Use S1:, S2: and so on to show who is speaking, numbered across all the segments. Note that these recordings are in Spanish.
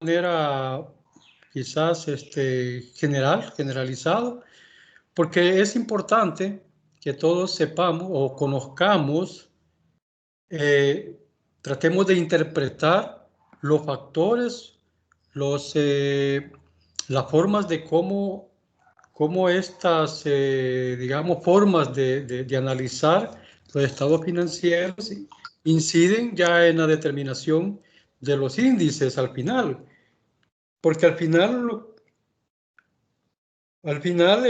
S1: manera quizás generalizado, porque es importante que todos sepamos o conozcamos, tratemos de interpretar los factores, las formas de cómo estas, digamos, formas de analizar los estados financieros inciden ya en la determinación de los índices al final. Porque al final, al final,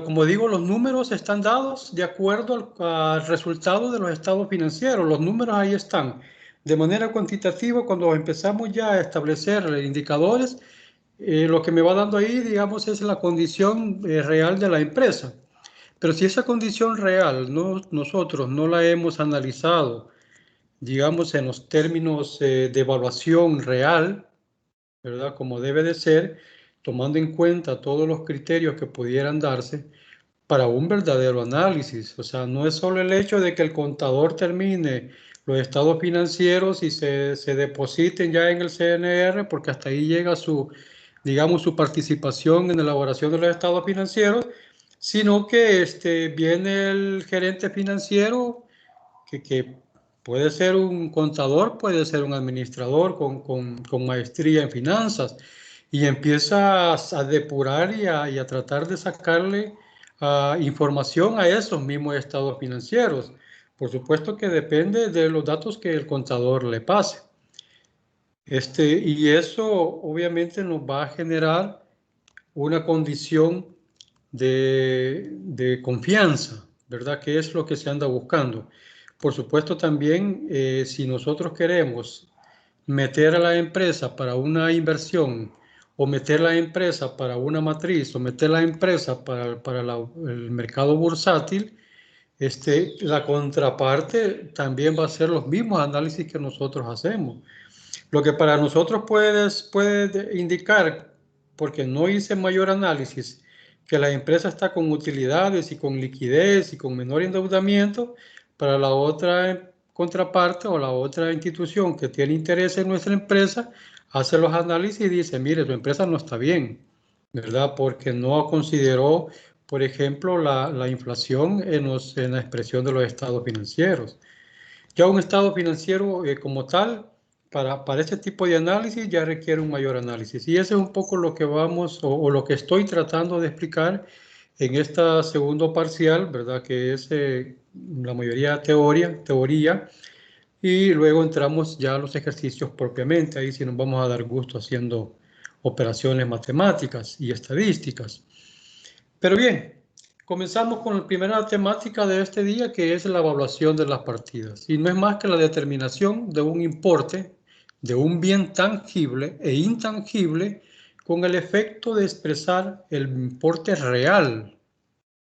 S1: como digo, los números están dados de acuerdo al resultado de los estados financieros. Los números ahí están. De manera cuantitativa, cuando empezamos ya a establecer indicadores, lo que me va dando ahí, digamos, es la condición real de la empresa. Pero si esa condición real nosotros no la hemos analizado, digamos, en los términos de evaluación real, ¿verdad? Como debe de ser, tomando en cuenta todos los criterios que pudieran darse para un verdadero análisis. O sea, no es solo el hecho de que el contador termine los estados financieros y se depositen ya en el CNR, porque hasta ahí llega digamos, su participación en la elaboración de los estados financieros, sino que viene el gerente financiero que puede ser un contador, puede ser un administrador con maestría en finanzas y empieza a depurar y a tratar de sacarle información a esos mismos estados financieros. Por supuesto que depende de los datos que el contador le pase. Y eso obviamente nos va a generar una condición de confianza, ¿verdad? Que es lo que se anda buscando. Por supuesto también, si nosotros queremos meter a la empresa para una inversión o meter la empresa para una matriz o meter la empresa para el mercado bursátil, la contraparte también va a ser los mismos análisis que nosotros hacemos. Lo que para nosotros puede indicar, porque no hice mayor análisis, que la empresa está con utilidades y con liquidez y con menor endeudamiento, para la otra contraparte o la otra institución que tiene interés en nuestra empresa, hace los análisis y dice, mire, tu empresa no está bien, ¿verdad? Porque no consideró, por ejemplo, la inflación en la expresión de los estados financieros. Ya un estado financiero como tal, para este tipo de análisis ya requiere un mayor análisis. Y eso es un poco lo que vamos o lo que estoy tratando de explicar en esta segundo parcial, ¿verdad? Que es la mayoría teoría, y luego entramos ya a los ejercicios propiamente. Ahí sí nos vamos a dar gusto haciendo operaciones matemáticas y estadísticas. Pero bien, comenzamos con la primera temática de este día, que es la evaluación de las partidas. Y no es más que la determinación de un importe de un bien tangible e intangible con el efecto de expresar el importe real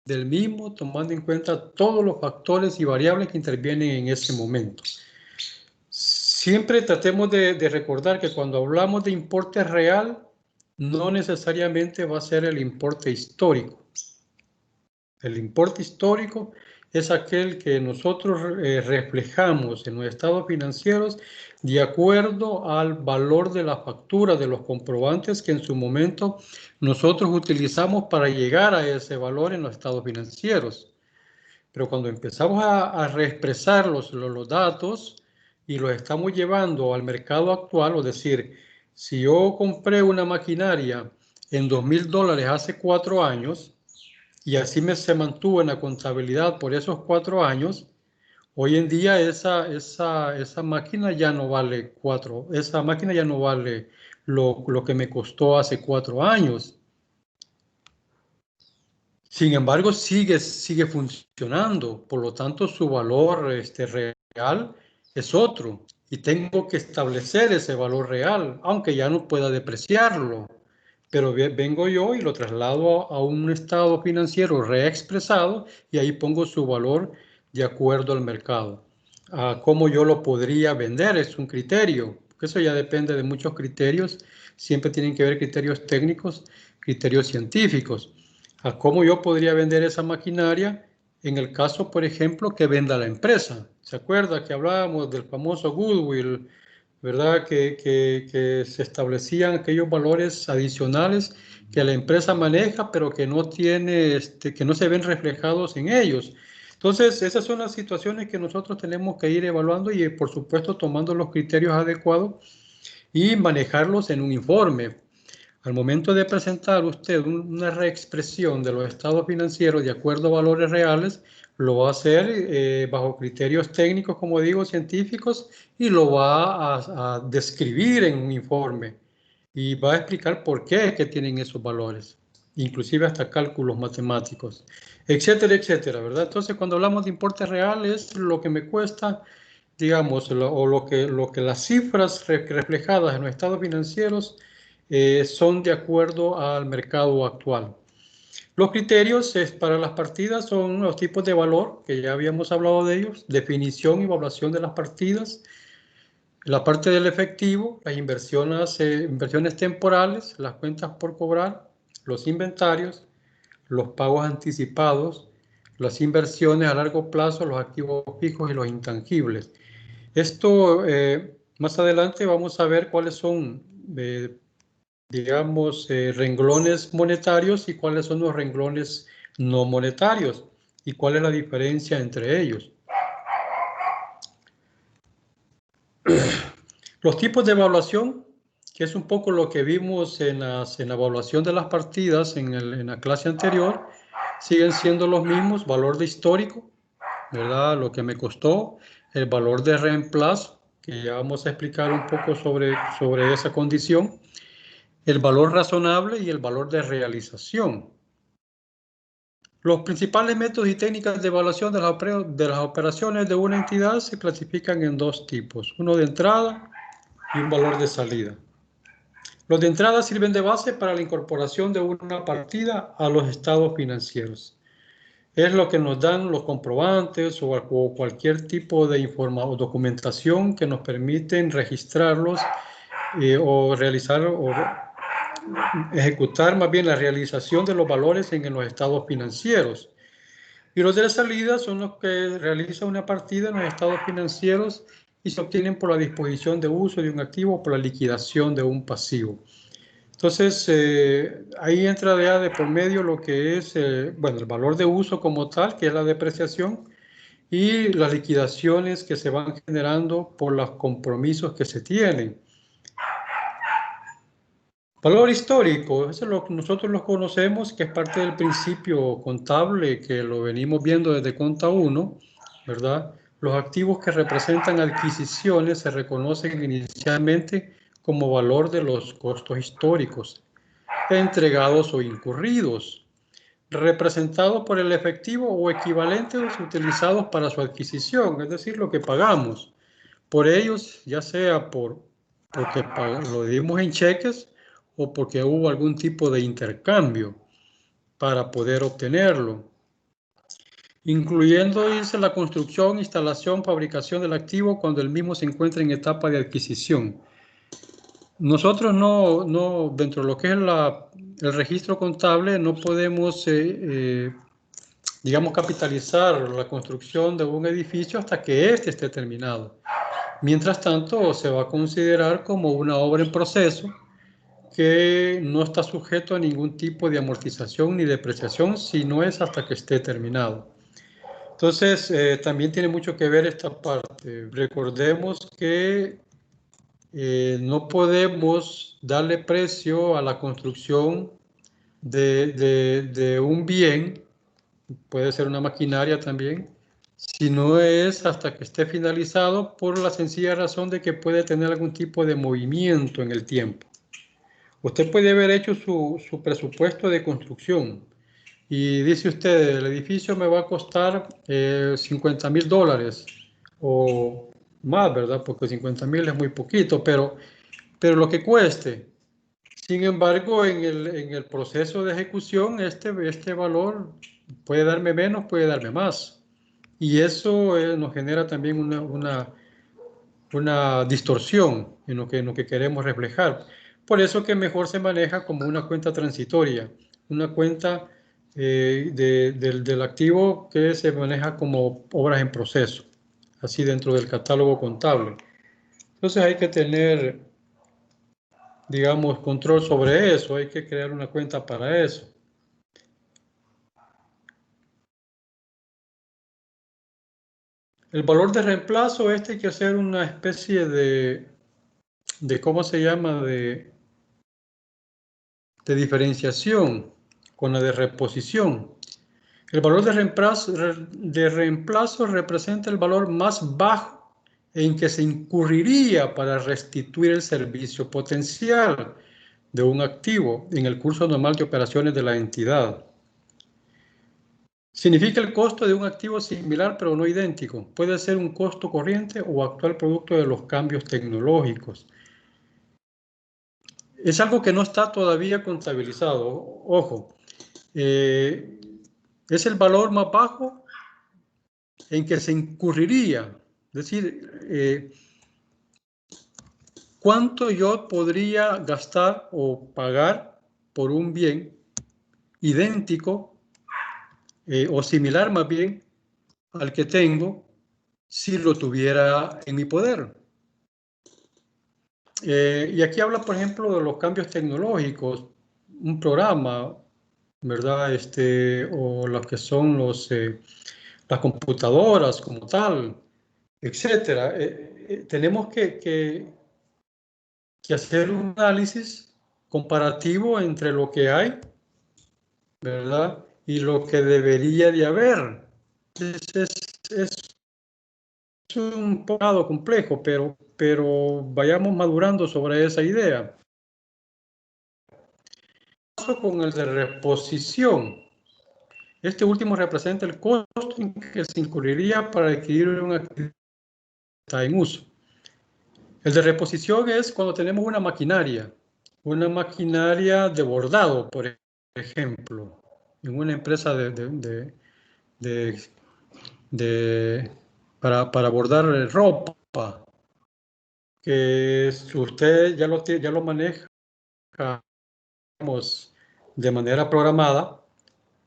S1: del mismo, tomando en cuenta todos los factores y variables que intervienen en ese momento. Siempre tratemos de recordar que cuando hablamos de importe real, no necesariamente va a ser el importe histórico. El importe histórico es aquel que nosotros reflejamos en los estados financieros de acuerdo al valor de la factura, de los comprobantes que en su momento nosotros utilizamos para llegar a ese valor en los estados financieros. Pero cuando empezamos a reexpresar los datos y los estamos llevando al mercado actual, es decir, si yo compré una maquinaria en $2,000 hace 4 años, y así se mantuvo en la contabilidad por esos 4 años, hoy en día esa máquina ya no vale esa máquina ya no vale lo que me costó hace 4 años. Sin embargo, sigue funcionando, por lo tanto su valor real es otro y tengo que establecer ese valor real, aunque ya no pueda depreciarlo. Pero vengo yo y lo traslado a un estado financiero reexpresado y ahí pongo su valor de acuerdo al mercado. ¿Cómo yo lo podría vender? Es un criterio, porque eso ya depende de muchos criterios. Siempre tienen que ver criterios técnicos, criterios científicos. ¿Cómo yo podría vender esa maquinaria? en el caso, por ejemplo, que venda la empresa. ¿Se acuerda que hablábamos del famoso goodwill, verdad? Que se establecían aquellos valores adicionales que la empresa maneja, pero que no tiene, que no se ven reflejados en ellos. Entonces, esas son las situaciones que nosotros tenemos que ir evaluando y, por supuesto, tomando los criterios adecuados y manejarlos en un informe. Al momento de presentar usted una reexpresión de los estados financieros de acuerdo a valores reales, lo va a hacer bajo criterios técnicos, como digo, científicos, y lo va a describir en un informe y va a explicar por qué es que tienen esos valores, inclusive hasta cálculos matemáticos, etcétera, etcétera, ¿verdad? Entonces, cuando hablamos de importes reales, lo que me cuesta, digamos, o lo que las cifras reflejadas en los estados financieros son de acuerdo al mercado actual. Los criterios para las partidas son los tipos de valor, que ya habíamos hablado de ellos, definición y evaluación de las partidas, la parte del efectivo, las inversiones temporales, las cuentas por cobrar, los inventarios, los pagos anticipados, las inversiones a largo plazo, los activos fijos y los intangibles. Esto, más adelante vamos a ver cuáles son, digamos, renglones monetarios y cuáles son los renglones no monetarios y cuál es la diferencia entre ellos. Los tipos de evaluación, que es un poco lo que vimos en la evaluación de las partidas en la clase anterior, siguen siendo los mismos: valor de histórico, ¿verdad? Lo que me costó, el valor de reemplazo, que ya vamos a explicar un poco sobre esa condición, el valor razonable y el valor de realización. Los principales métodos y técnicas de evaluación de las operaciones de una entidad se clasifican en dos tipos: uno de entrada y un valor de salida. Los de entrada sirven de base para la incorporación de una partida a los estados financieros. Es lo que nos dan los comprobantes o cualquier tipo de información o documentación que nos permiten registrarlos o realizar o ejecutar más bien la realización de los valores en los estados financieros. Y los de salida son los que realizan una partida en los estados financieros y se obtienen por la disposición de uso de un activo o por la liquidación de un pasivo. Entonces, ahí entra ya de por medio lo que es, bueno, el valor de uso como tal, que es la depreciación, y las liquidaciones que se van generando por los compromisos que se tienen. Valor histórico, eso es lo que nosotros lo conocemos, que es parte del principio contable, que lo venimos viendo desde Conta 1, ¿verdad? Los activos que representan adquisiciones se reconocen inicialmente como valor de los costos históricos, entregados o incurridos, representados por el efectivo o equivalentes utilizados para su adquisición, es decir, lo que pagamos por ellos, ya sea porque lo dimos en cheques o porque hubo algún tipo de intercambio para poder obtenerlo, incluyendo, dice, la construcción, instalación, fabricación del activo cuando el mismo se encuentra en etapa de adquisición. Nosotros no dentro de lo que es el registro contable, no podemos, digamos, capitalizar la construcción de un edificio hasta que éste esté terminado. Mientras tanto, se va a considerar como una obra en proceso que no está sujeto a ningún tipo de amortización ni depreciación si no es hasta que esté terminado. Entonces, también tiene mucho que ver esta parte. Recordemos que no podemos darle precio a la construcción de un bien, puede ser una maquinaria también, si no es hasta que esté finalizado, por la sencilla razón de que puede tener algún tipo de movimiento en el tiempo. Usted puede haber hecho su presupuesto de construcción y dice usted: el edificio me va a costar $50,000 o más, ¿verdad? Porque 50,000 es muy poquito, pero lo que cueste. Sin embargo, en el proceso de ejecución, este valor puede darme menos, puede darme más. Y eso nos genera también una distorsión en lo que queremos reflejar. Por eso que mejor se maneja como una cuenta transitoria, una cuenta del activo que se maneja como obras en proceso, así dentro del catálogo contable. Entonces hay que tener, digamos, control sobre eso, hay que crear una cuenta para eso. El valor de reemplazo, hay que hacer una especie de ¿cómo se llama? De diferenciación con la de reposición. El valor de reemplazo representa el valor más bajo en que se incurriría para restituir el servicio potencial de un activo en el curso normal de operaciones de la entidad. Significa el costo de un activo similar pero no idéntico. Puede ser un costo corriente o actual producto de los cambios tecnológicos. Es algo que no está todavía contabilizado. Ojo, es el valor más bajo en que se incurriría. Es decir, ¿cuánto yo podría gastar o pagar por un bien idéntico o similar más bien al que tengo si lo tuviera en mi poder? Y aquí habla, por ejemplo, de los cambios tecnológicos, un programa, ¿verdad? O los que son las computadoras como tal, etcétera. Tenemos que hacer un análisis comparativo entre lo que hay, ¿verdad? Y lo que debería de haber. Es un poco complejo, pero vayamos madurando sobre esa idea. Con el de reposición. Este último representa el costo en que se incurriría para adquirir un activo que está en uso. El de reposición es cuando tenemos una maquinaria de bordado, por ejemplo, en una empresa para bordar ropa, que usted ya lo maneja, digamos, de manera programada,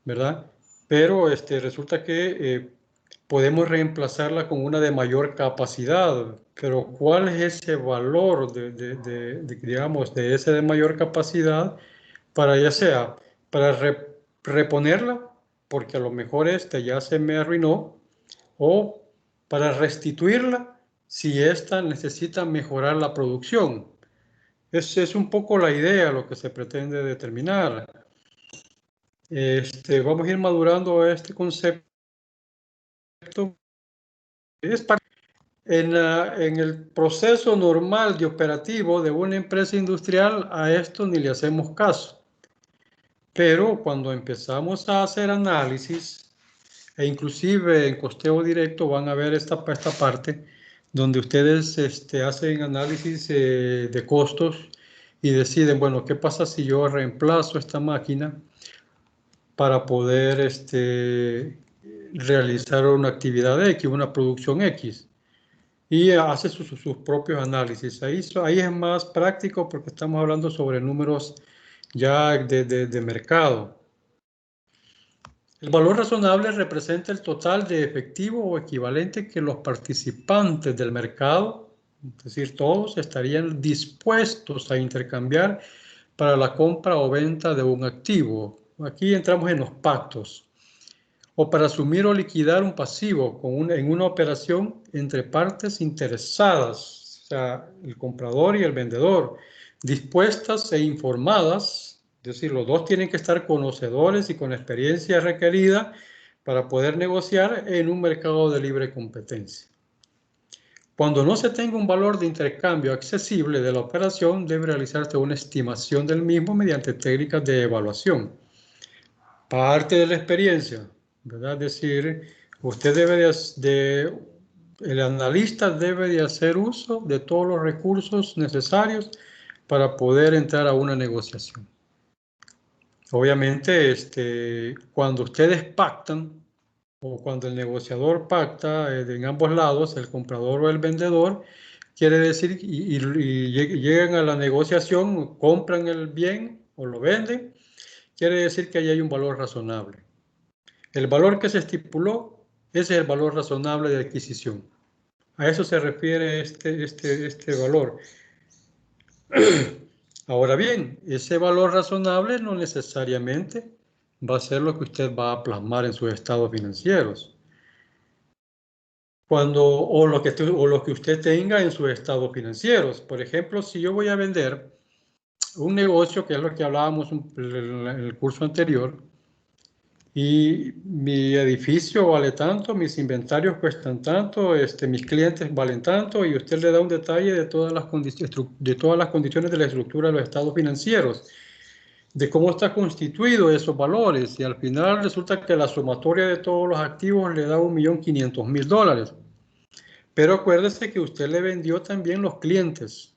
S1: ¿verdad? Pero resulta que podemos reemplazarla con una de mayor capacidad. Pero ¿cuál es ese valor digamos, de ese de mayor capacidad para ya sea para reponerla, porque a lo mejor ya se me arruinó, o para restituirla si esta necesita mejorar la producción? Es un poco la idea, lo que se pretende determinar. Vamos a ir madurando este concepto. En el proceso normal de operativo de una empresa industrial, a esto ni le hacemos caso. Pero cuando empezamos a hacer análisis, e inclusive en costeo directo van a ver esta parte donde ustedes hacen análisis de costos y deciden, bueno, ¿qué pasa si yo reemplazo esta máquina para poder realizar una actividad X, una producción X? Y hace sus propios análisis. Ahí es más práctico porque estamos hablando sobre números ya de mercado. El valor razonable representa el total de efectivo o equivalente que los participantes del mercado, es decir, todos, estarían dispuestos a intercambiar para la compra o venta de un activo. Aquí entramos en los pactos. O para asumir o liquidar un pasivo en una operación entre partes interesadas, o sea, el comprador y el vendedor, dispuestas e informadas, es decir, los dos tienen que estar conocedores y con experiencia requerida para poder negociar en un mercado de libre competencia. Cuando no se tenga un valor de intercambio accesible de la operación, debe realizarse una estimación del mismo mediante técnicas de evaluación. Parte de la experiencia, ¿verdad? Es decir, usted el analista debe de hacer uso de todos los recursos necesarios para poder entrar a una negociación. Obviamente, cuando ustedes pactan o cuando el negociador pacta en ambos lados, el comprador o el vendedor, quiere decir, y llegan a la negociación, compran el bien o lo venden, quiere decir que ahí hay un valor razonable. El valor que se estipuló, ese es el valor razonable de adquisición. A eso se refiere este valor. Ahora bien, ese valor razonable no necesariamente va a ser lo que usted va a plasmar en sus estados financieros. O lo que usted tenga en sus estados financieros. Por ejemplo, si yo voy a vender un negocio, que es lo que hablábamos en el curso anterior, y mi edificio vale tanto, mis inventarios cuestan tanto, mis clientes valen tanto, y usted le da un detalle de todas las condiciones de la estructura de los estados financieros, de cómo está constituido esos valores, y al final resulta que la sumatoria de todos los activos le da $1.500.000. Pero acuérdese que usted le vendió también los clientes,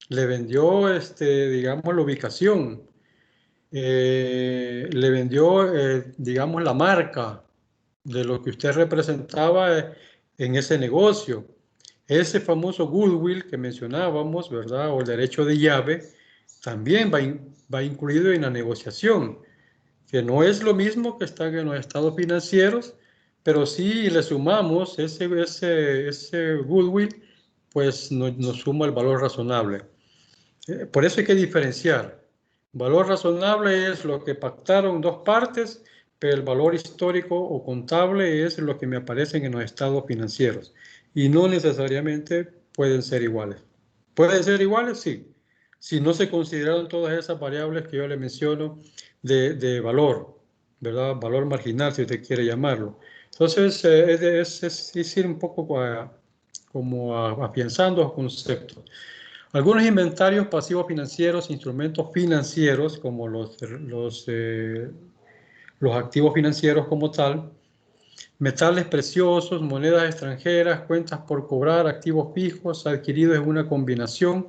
S1: le vendió, digamos, la ubicación, le vendió, digamos, la marca de lo que usted representaba en ese negocio. Ese famoso goodwill que mencionábamos, ¿verdad? O el derecho de llave, también va incluido en la negociación, que no es lo mismo que está en los estados financieros, pero si le sumamos ese goodwill, pues nos suma el valor razonable. Por eso hay que diferenciar. Valor razonable es lo que pactaron dos partes, pero el valor histórico o contable es lo que me aparecen en los estados financieros. Y no necesariamente pueden ser iguales. ¿Pueden ser iguales? Sí. Si no se consideraron todas esas variables que yo le menciono de valor, ¿verdad? Valor marginal, si usted quiere llamarlo. Entonces, es ir un poco como afianzando los conceptos. Algunos inventarios pasivos financieros, instrumentos financieros, como los activos financieros como tal, metales preciosos, monedas extranjeras, cuentas por cobrar, activos fijos adquiridos en una combinación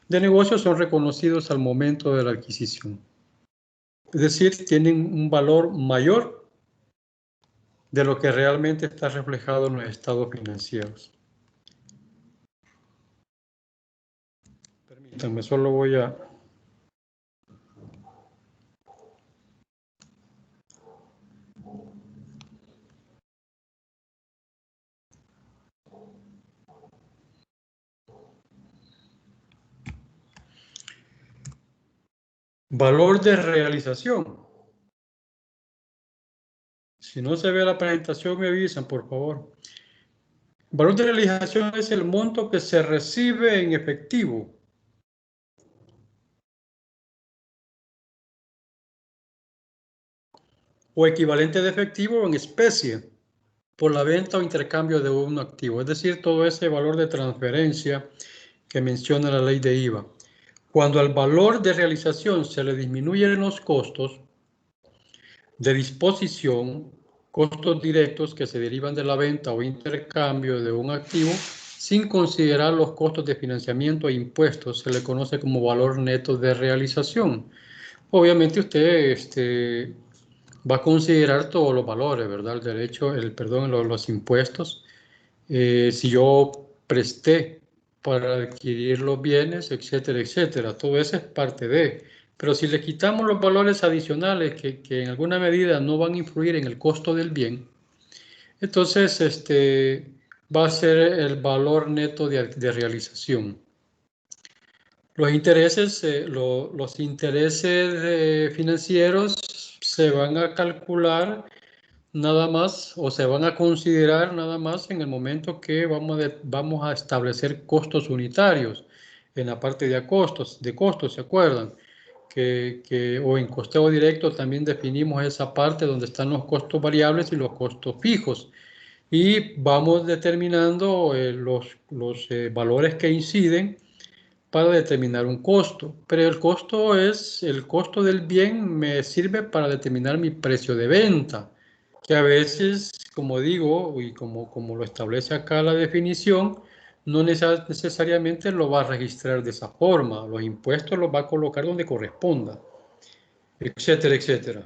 S1: de negocios son reconocidos al momento de la adquisición. Es decir, tienen un valor mayor de lo que realmente está reflejado en los estados financieros. Permítanme, solo voy a... Valor de realización. Si no se ve la presentación, me avisan, por favor. Valor de realización es el monto que se recibe en efectivo o equivalente de efectivo en especie por la venta o intercambio de un activo. Es decir, todo ese valor de transferencia que menciona la ley de IVA. Cuando al valor de realización se le disminuyen los costos de disposición, costos directos que se derivan de la venta o intercambio de un activo, sin considerar los costos de financiamiento e impuestos, se le conoce como valor neto de realización. Obviamente usted va a considerar todos los valores, ¿verdad? El derecho, los impuestos. Si yo presté para adquirir los bienes, etcétera, etcétera. Todo eso es parte de. Pero si le quitamos los valores adicionales que en alguna medida no van a influir en el costo del bien, entonces va a ser el valor neto de realización. Los intereses, financieros se van a calcular nada más o se van a considerar nada más en el momento que vamos a establecer costos unitarios en la parte de costos, ¿se acuerdan? O en costeo directo también definimos esa parte donde están los costos variables y los costos fijos. Y vamos determinando los valores que inciden para determinar un costo. Pero el costo del bien me sirve para determinar mi precio de venta, que a veces, como digo, y como lo establece acá la definición, no necesariamente lo va a registrar de esa forma. Los impuestos los va a colocar donde corresponda, etcétera, etcétera.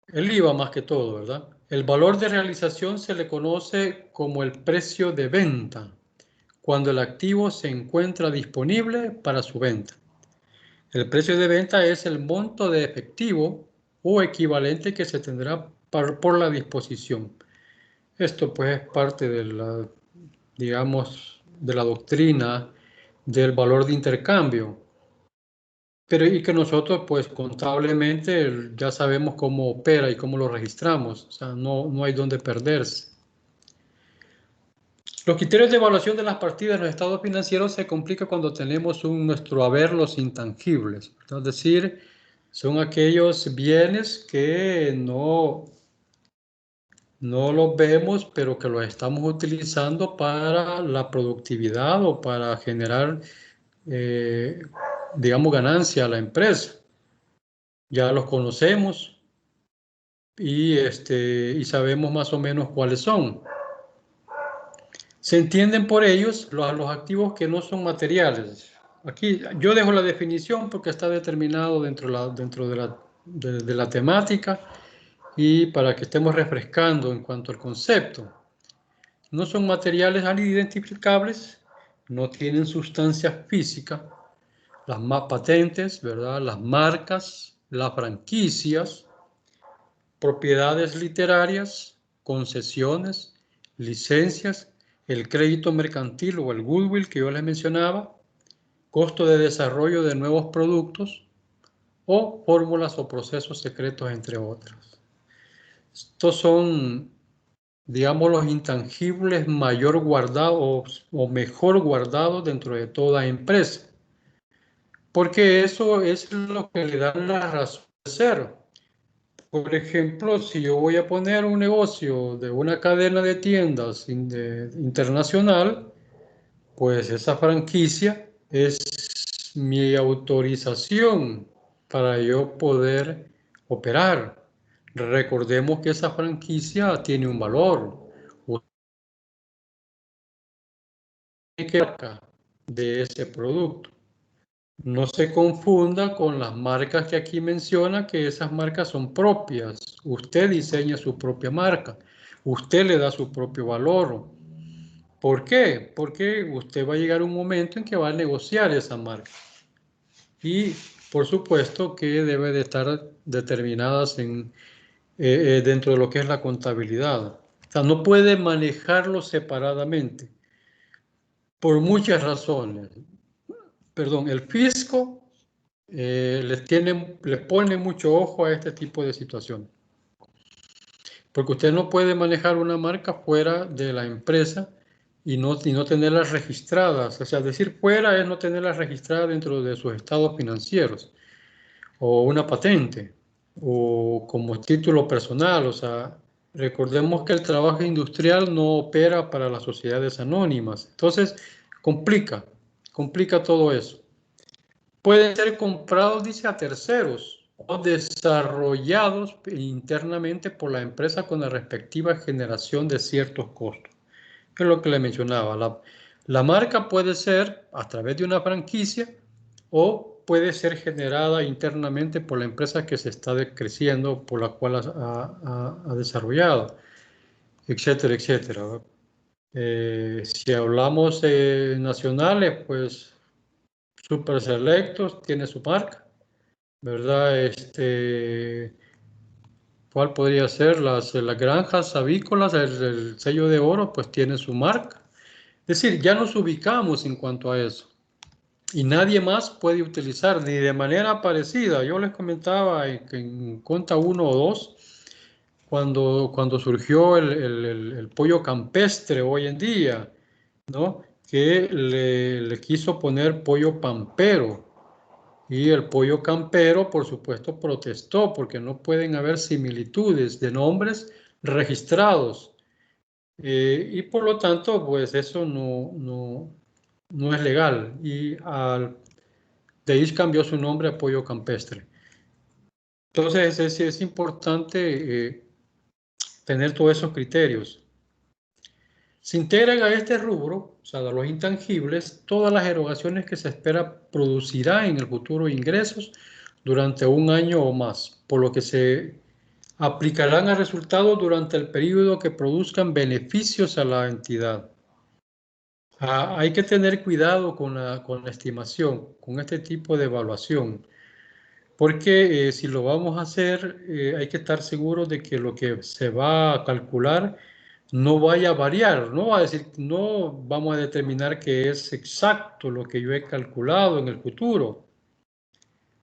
S1: El IVA más que todo, ¿verdad? El valor de realización se le conoce como el precio de venta, cuando el activo se encuentra disponible para su venta. El precio de venta es el monto de efectivo o equivalente que se tendrá por la disposición. Esto pues es parte de la, digamos, de la doctrina del valor de intercambio. Pero y que nosotros pues contablemente ya sabemos cómo opera y cómo lo registramos. O sea, no hay dónde perderse. Los criterios de evaluación de las partidas en los estados financieros se complica cuando tenemos nuestro haber los intangibles. Es decir, son aquellos bienes que no los vemos, pero que los estamos utilizando para la productividad o para generar, digamos, ganancia a la empresa. Ya los conocemos y sabemos más o menos cuáles son. Se entienden por ellos los activos que no son materiales. Aquí yo dejo la definición porque está determinado dentro de la temática y para que estemos refrescando en cuanto al concepto. No son materiales identificables, no tienen sustancia física, las más patentes, ¿verdad? Las marcas, las franquicias, propiedades literarias, concesiones, licencias, el crédito mercantil o el goodwill que yo les mencionaba, costo de desarrollo de nuevos productos o fórmulas o procesos secretos, entre otros. Estos son, digamos, los intangibles mayor guardados o mejor guardados dentro de toda empresa, porque eso es lo que le da la razón de ser. Por ejemplo, si yo voy a poner un negocio de una cadena de tiendas internacional, pues esa franquicia es mi autorización para yo poder operar. Recordemos que esa franquicia tiene un valor. De ese producto. No se confunda con las marcas que aquí menciona, que esas marcas son propias. Usted diseña su propia marca. Usted le da su propio valor. ¿Por qué? Porque usted va a llegar un momento en que va a negociar esa marca. Y por supuesto que debe de estar determinadas dentro de lo que es la contabilidad. O sea, no puede manejarlo separadamente por muchas razones. Perdón, el fisco les pone mucho ojo a este tipo de situación. Porque usted no puede manejar una marca fuera de la empresa y no tenerlas registradas. O sea, decir fuera es no tenerlas registradas dentro de sus estados financieros, o una patente, o como título personal. O sea, recordemos que el trabajo industrial no opera para las sociedades anónimas. Entonces, complica todo eso. Pueden ser comprados, dice, a terceros o desarrollados internamente por la empresa con la respectiva generación de ciertos costos. Es lo que le mencionaba. La marca puede ser a través de una franquicia o puede ser generada internamente por la empresa que se está creciendo, por la cual ha desarrollado, etcétera, etcétera. Si hablamos nacionales, pues Super Selectos tiene su marca, ¿verdad? ¿Cuál podría ser? Las granjas avícolas, el sello de oro, pues tiene su marca. Es decir, ya nos ubicamos en cuanto a eso. Y nadie más puede utilizar ni de manera parecida. Yo les comentaba en Conta 1 o 2, cuando surgió el pollo campestre hoy en día, ¿no? Que le quiso poner pollo pampero. Y el pollo campero, por supuesto, protestó porque no pueden haber similitudes de nombres registrados. Y por lo tanto, pues eso no es legal. Y de ahí cambió su nombre a pollo campestre. Entonces, es importante tener todos esos criterios. Se integran a este rubro, o sea, de los intangibles, todas las erogaciones que se espera producirá en el futuro ingresos durante un año o más, por lo que se aplicarán a resultados durante el periodo que produzcan beneficios a la entidad. Hay que tener cuidado con la estimación, con este tipo de evaluación, porque si lo vamos a hacer, hay que estar seguros de que lo que se va a calcular no vaya a variar, no va a decir, no vamos a determinar que es exacto lo que yo he calculado en el futuro,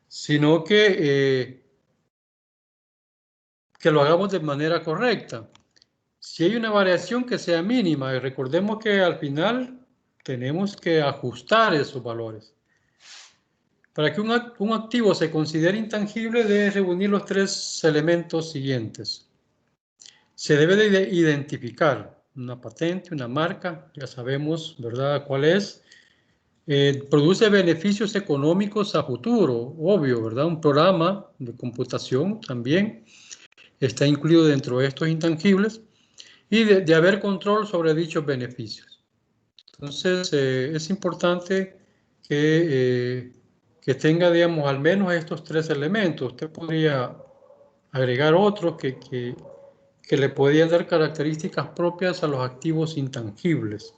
S1: sino que lo hagamos de manera correcta. Si hay una variación que sea mínima, y recordemos que al final tenemos que ajustar esos valores. Para que un activo se considere intangible, debe reunir los tres elementos siguientes. Se debe de identificar una patente, una marca, ya sabemos, ¿verdad?, cuál es. Produce beneficios económicos a futuro, obvio, ¿verdad? Un programa de computación también está incluido dentro de estos intangibles y de haber control sobre dichos beneficios. Entonces, es importante que tenga, digamos, al menos estos tres elementos. Usted podría agregar otros que le podían dar características propias a los activos intangibles.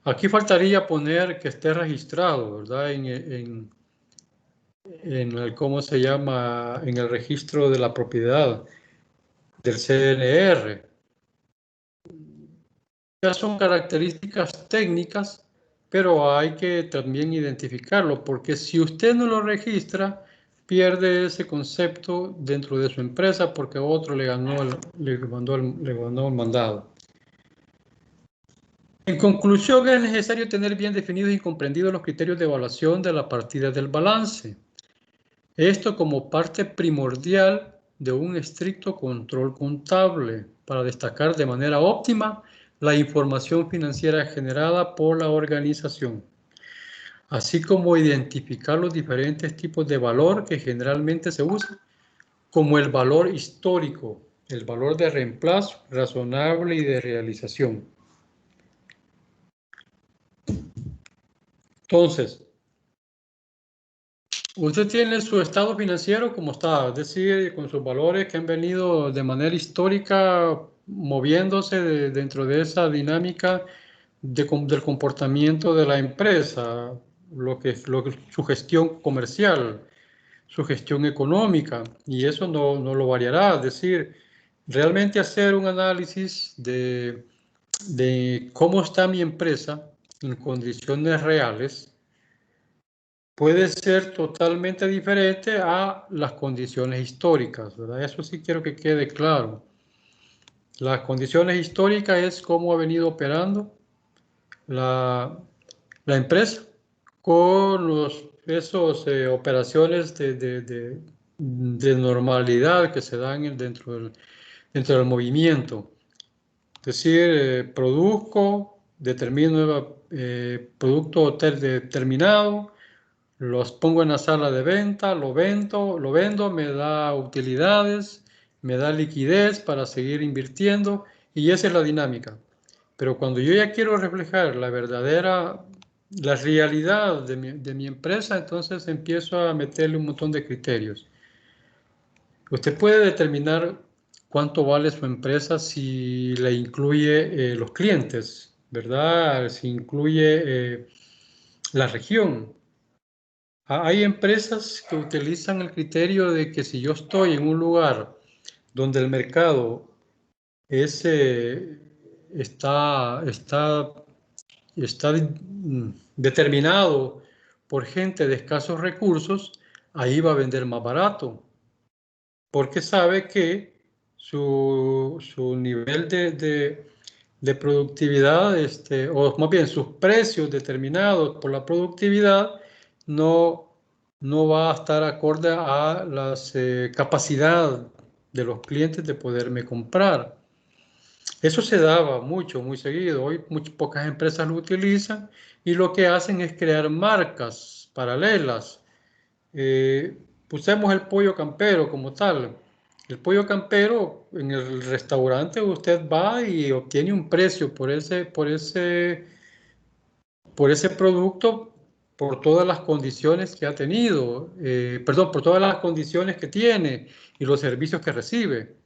S1: Aquí faltaría poner que esté registrado, ¿verdad? En el, ¿cómo se llama? En el registro de la propiedad del CNR. Ya son características técnicas, pero hay que también identificarlo, porque si usted no lo registra, pierde ese concepto dentro de su empresa porque otro le mandó el mandado. En conclusión, es necesario tener bien definidos y comprendidos los criterios de evaluación de la partida del balance. Esto como parte primordial de un estricto control contable para destacar de manera óptima la información financiera generada por la organización, así como identificar los diferentes tipos de valor que generalmente se usan, como el valor histórico, el valor de reemplazo, razonable y de realización. Entonces, usted tiene su estado financiero como está, es decir, con sus valores que han venido de manera histórica moviéndose dentro de esa dinámica del comportamiento de la empresa, su gestión comercial, su gestión económica, y eso no lo variará. Es decir, realmente hacer un análisis de cómo está mi empresa en condiciones reales puede ser totalmente diferente a las condiciones históricas, ¿verdad? Eso sí quiero que quede claro. Las condiciones históricas es cómo ha venido operando la empresa con esos operaciones de normalidad que se dan dentro del movimiento. Es decir, produzco, determino producto determinado, los pongo en la sala de venta, lo vendo, me da utilidades, me da liquidez para seguir invirtiendo y esa es la dinámica. Pero cuando yo ya quiero reflejar la realidad de mi empresa, entonces empiezo a meterle un montón de criterios. Usted puede determinar cuánto vale su empresa si le incluye los clientes, ¿verdad? Si incluye la región. Hay empresas que utilizan el criterio de que si yo estoy en un lugar donde el mercado es, está determinado por gente de escasos recursos, ahí va a vender más barato, porque sabe que su nivel de productividad, o más bien sus precios determinados por la productividad, no va a estar acorde a la capacidad de los clientes de poderme comprar. Eso se daba mucho, muy seguido. Hoy pocas empresas lo utilizan y lo que hacen es crear marcas paralelas. Usemos el pollo campero como tal. El pollo campero en el restaurante usted va y obtiene un precio por ese producto, por todas las condiciones que ha tenido, perdón, por todas las condiciones que tiene y los servicios que recibe.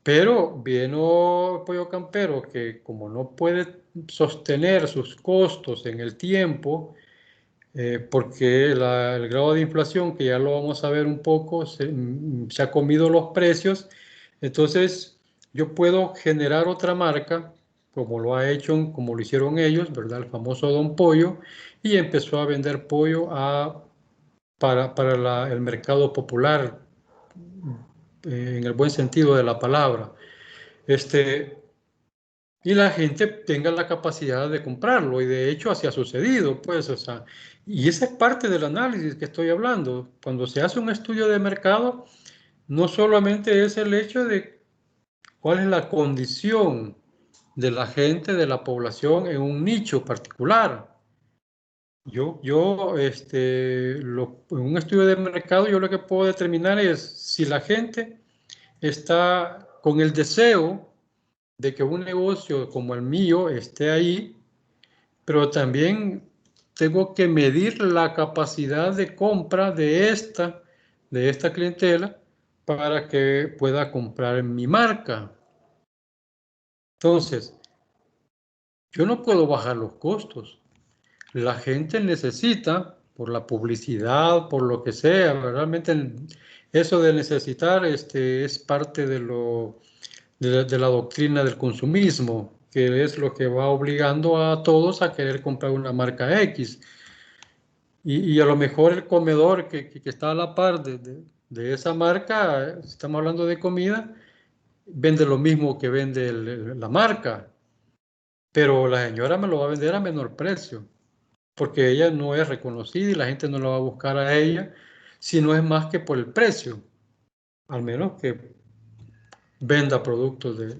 S1: Pero vino Pollo Campero que como no puede sostener sus costos en el tiempo, porque el grado de inflación, que ya lo vamos a ver un poco, se ha comido los precios. Entonces, yo puedo generar otra marca, como lo ha hecho, como lo hicieron ellos, ¿verdad? El famoso Don Pollo, y empezó a vender pollo para el mercado popular, en el buen sentido de la palabra. Y la gente tenga la capacidad de comprarlo. Y de hecho así ha sucedido, pues, o sea, y esa es parte del análisis que estoy hablando. Cuando se hace un estudio de mercado, no solamente es el hecho de cuál es la condición de la gente, de la población en un nicho particular. En un estudio de mercado, yo lo que puedo determinar es si la gente está con el deseo de que un negocio como el mío esté ahí, pero también tengo que medir la capacidad de compra de esta clientela para que pueda comprar en mi marca. Entonces, yo no puedo bajar los costos. La gente necesita, por la publicidad, por lo que sea, realmente eso de necesitar es parte de la doctrina del consumismo, que es lo que va obligando a todos a querer comprar una marca X. Y a lo mejor el comedor que está a la par de esa marca, si estamos hablando de comida, vende lo mismo que vende la marca, pero la señora me lo va a vender a menor precio, porque ella no es reconocida y la gente no la va a buscar a ella, si no es más que por el precio, al menos que venda productos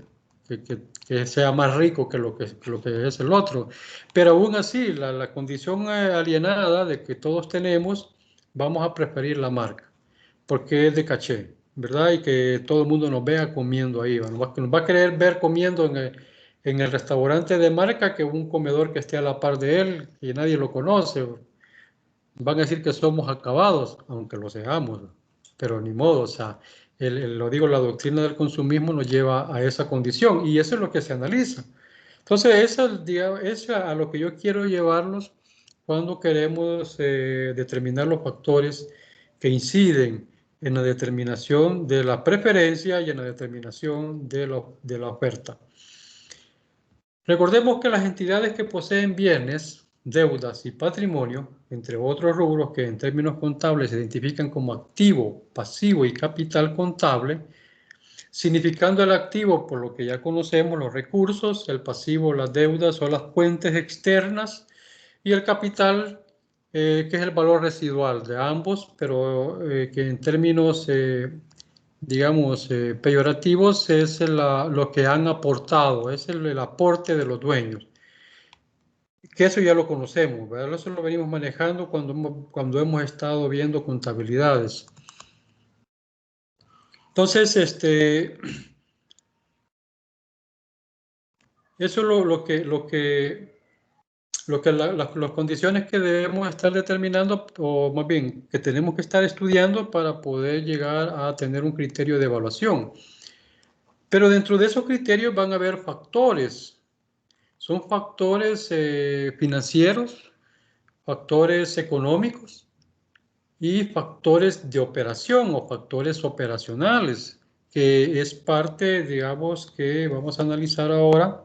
S1: que sea más rico que lo que es el otro. Pero aún así, la condición alienada de que todos tenemos, vamos a preferir la marca, porque es de caché, ¿verdad? Y que todo el mundo nos vea comiendo ahí. Nos va a querer ver comiendo en el restaurante de marca que un comedor que esté a la par de él y nadie lo conoce. Van a decir que somos acabados, aunque lo seamos, pero ni modo, o sea, lo digo, la doctrina del consumismo nos lleva a esa condición y eso es lo que se analiza. Entonces, eso es a lo que yo quiero llevarnos cuando queremos determinar los factores que inciden en la determinación de la preferencia y en la determinación de la oferta. Recordemos que las entidades que poseen bienes, deudas y patrimonio, entre otros rubros que en términos contables se identifican como activo, pasivo y capital contable, significando el activo por lo que ya conocemos, los recursos, el pasivo, las deudas o las fuentes externas, y el capital, que es el valor residual de ambos, pero que en términos, digamos, peyorativos es lo que han aportado, es el aporte de los dueños. Que eso ya lo conocemos, ¿verdad? Eso lo venimos manejando cuando hemos estado viendo contabilidades. Entonces, eso es las condiciones que debemos estar determinando, o más bien, que tenemos que estar estudiando para poder llegar a tener un criterio de evaluación. Pero dentro de esos criterios van a haber factores. Son factores financieros, factores económicos y factores de operación o factores operacionales, que es parte, digamos, que vamos a analizar ahora.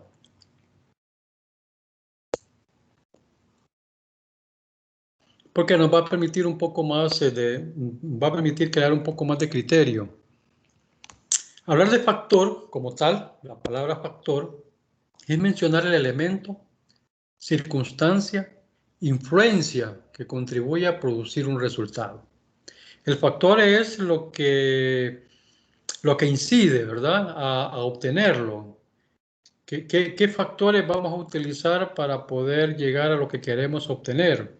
S1: Porque nos va a permitir un poco más va a permitir crear un poco más de criterio. Hablar de factor como tal, la palabra factor, es mencionar el elemento, circunstancia, influencia que contribuye a producir un resultado. El factor es lo que incide, ¿verdad?, a obtenerlo. ¿Qué factores vamos a utilizar para poder llegar a lo que queremos obtener?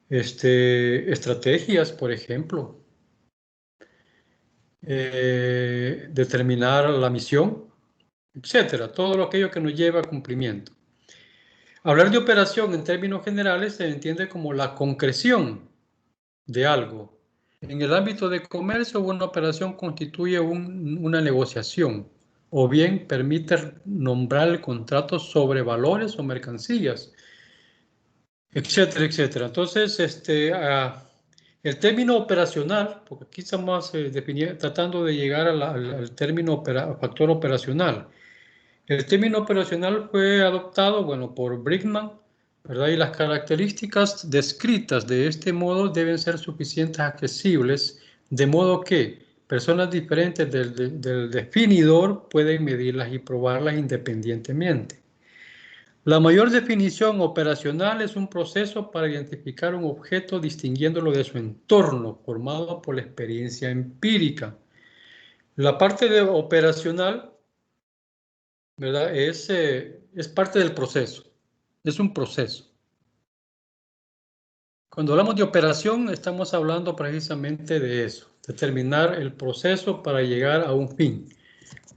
S1: Estrategias, por ejemplo. Determinar la misión, etcétera, todo aquello que nos lleva a cumplimiento. Hablar de operación en términos generales se entiende como la concreción de algo. En el ámbito de comercio, una operación constituye una negociación. o bien permite nombrar el contrato sobre valores o mercancías, etcétera, etcétera. Entonces, el término operacional, porque aquí estamos tratando de llegar al término factor operacional. El término operacional fue adoptado, bueno, por Brickman, ¿verdad? Y las características descritas de este modo deben ser suficientes accesibles, de modo que personas diferentes del definidor pueden medirlas y probarlas independientemente. La mayor definición operacional es un proceso para identificar un objeto distinguiéndolo de su entorno, formado por la experiencia empírica. La parte de operacional, ¿verdad? Es parte del proceso, es un proceso. Cuando hablamos de operación, estamos hablando precisamente de eso, determinar el proceso para llegar a un fin,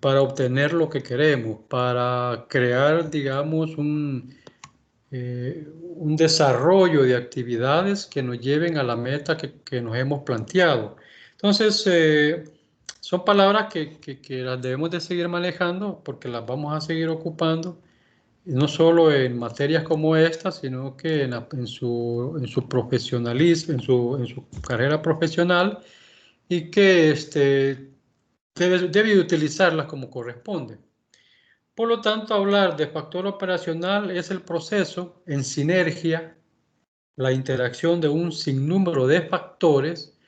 S1: para obtener lo que queremos, para crear, digamos, un desarrollo de actividades que nos lleven a la meta que nos hemos planteado. Entonces, son palabras que las debemos de seguir manejando porque las vamos a seguir ocupando, no solo en materias como esta, sino que en su profesionalismo, en su carrera profesional, y que debe utilizarlas como corresponde. Por lo tanto, hablar de factor operacional es el proceso en sinergia, la interacción de un sinnúmero de factores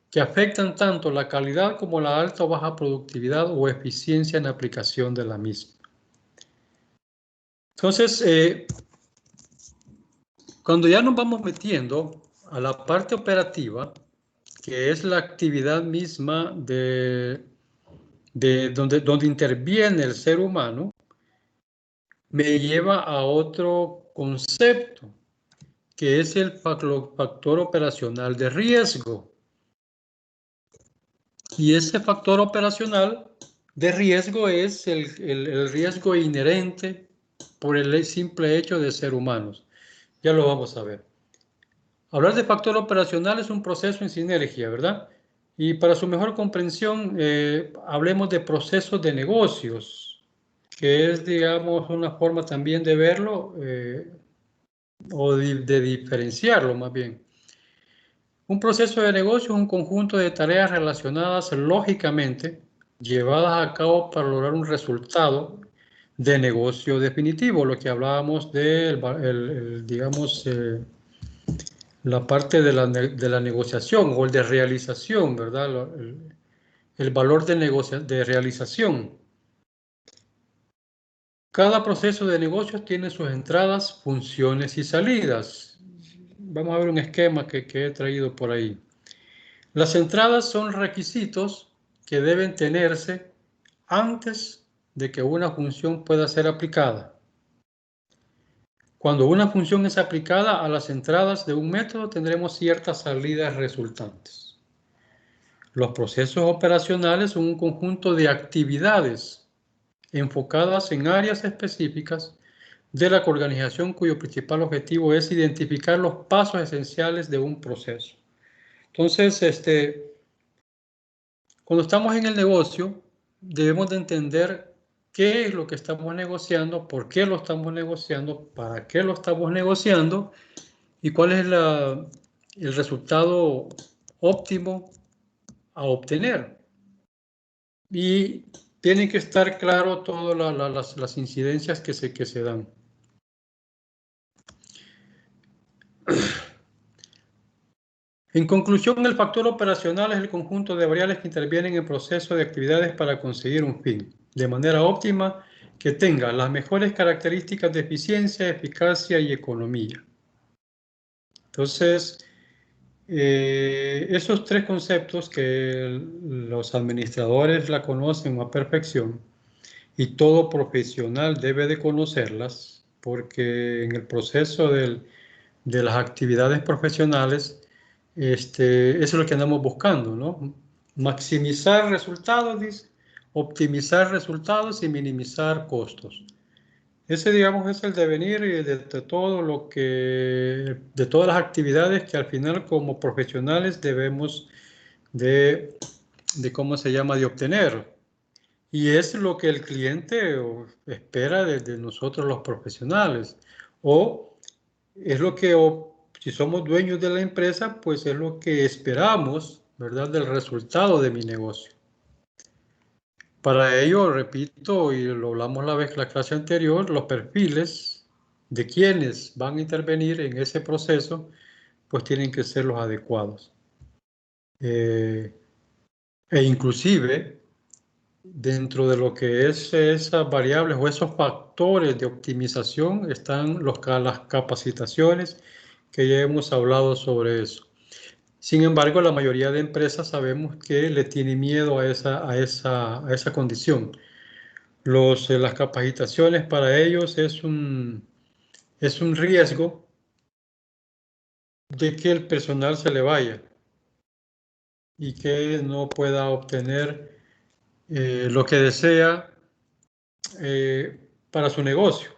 S1: que afectan tanto la calidad como la alta o baja productividad o eficiencia en la aplicación de la misma. Entonces, cuando ya nos vamos metiendo a la parte operativa, que es la actividad misma de donde interviene el ser humano, me lleva a otro concepto, que es el factor operacional de riesgo. Y ese factor operacional de riesgo es el riesgo inherente por el simple hecho de ser humanos. Ya lo vamos a ver. Hablar de factor operacional es un proceso en sinergia, ¿verdad? Y para su mejor comprensión, hablemos de procesos de negocios, que es, digamos, una forma también de verlo o de diferenciarlo más bien. Un proceso de negocio es un conjunto de tareas relacionadas lógicamente, llevadas a cabo para lograr un resultado de negocio definitivo, lo que hablábamos de, digamos, la parte de la negociación o el de realización, ¿verdad? El valor de realización. Cada proceso de negocios tiene sus entradas, funciones y salidas. Vamos a ver un esquema que he traído por ahí. Las entradas son requisitos que deben tenerse antes de que una función pueda ser aplicada. Cuando una función es aplicada a las entradas de un método, tendremos ciertas salidas resultantes. Los procesos operacionales son un conjunto de actividades enfocadas en áreas específicas de la organización cuyo principal objetivo es identificar los pasos esenciales de un proceso. Entonces, cuando estamos en el negocio, debemos de entender qué es lo que estamos negociando, por qué lo estamos negociando, para qué lo estamos negociando y cuál es el resultado óptimo a obtener. Y tienen que estar claro todas las incidencias que se dan. En conclusión, el factor operacional es el conjunto de variables que intervienen en el proceso de actividades para conseguir un fin, de manera óptima que tenga las mejores características de eficiencia, eficacia y economía. Entonces, esos tres conceptos que los administradores la conocen a perfección y todo profesional debe de conocerlas, porque en el proceso de las actividades profesionales, eso es lo que andamos buscando, ¿no? Maximizar resultados, optimizar resultados y minimizar costos. Ese, digamos, es el devenir de todo de todas las actividades que al final como profesionales debemos de ¿cómo se llama?, de obtener. Y es lo que el cliente espera de nosotros los profesionales. O es lo que, si somos dueños de la empresa, pues es lo que esperamos, ¿verdad?, del resultado de mi negocio. Para ello, repito, y lo hablamos la clase anterior, los perfiles de quienes van a intervenir en ese proceso, pues tienen que ser los adecuados. E inclusive, dentro de lo que es esas variables o esos factores de optimización están las capacitaciones, que ya hemos hablado sobre eso. Sin embargo, la mayoría de empresas sabemos que le tiene miedo a esa condición. Las capacitaciones para ellos es un riesgo de que el personal se le vaya y que no pueda obtener lo que desea para su negocio.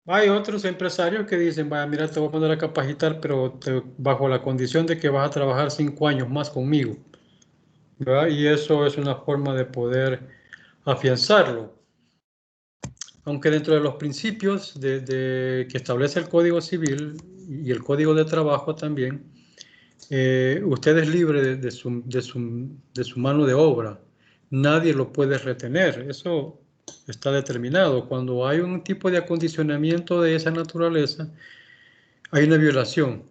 S1: Hay otros empresarios que dicen, vaya, mira, te voy a poner a capacitar, pero bajo la condición de que vas a trabajar 5 años más conmigo, ¿verdad? Y eso es una forma de poder afianzarlo. Aunque dentro de los principios que establece el Código Civil y el Código de Trabajo también, usted es libre de su mano de obra. Nadie lo puede retener. Eso está determinado. Cuando hay un tipo de acondicionamiento de esa naturaleza, hay una violación.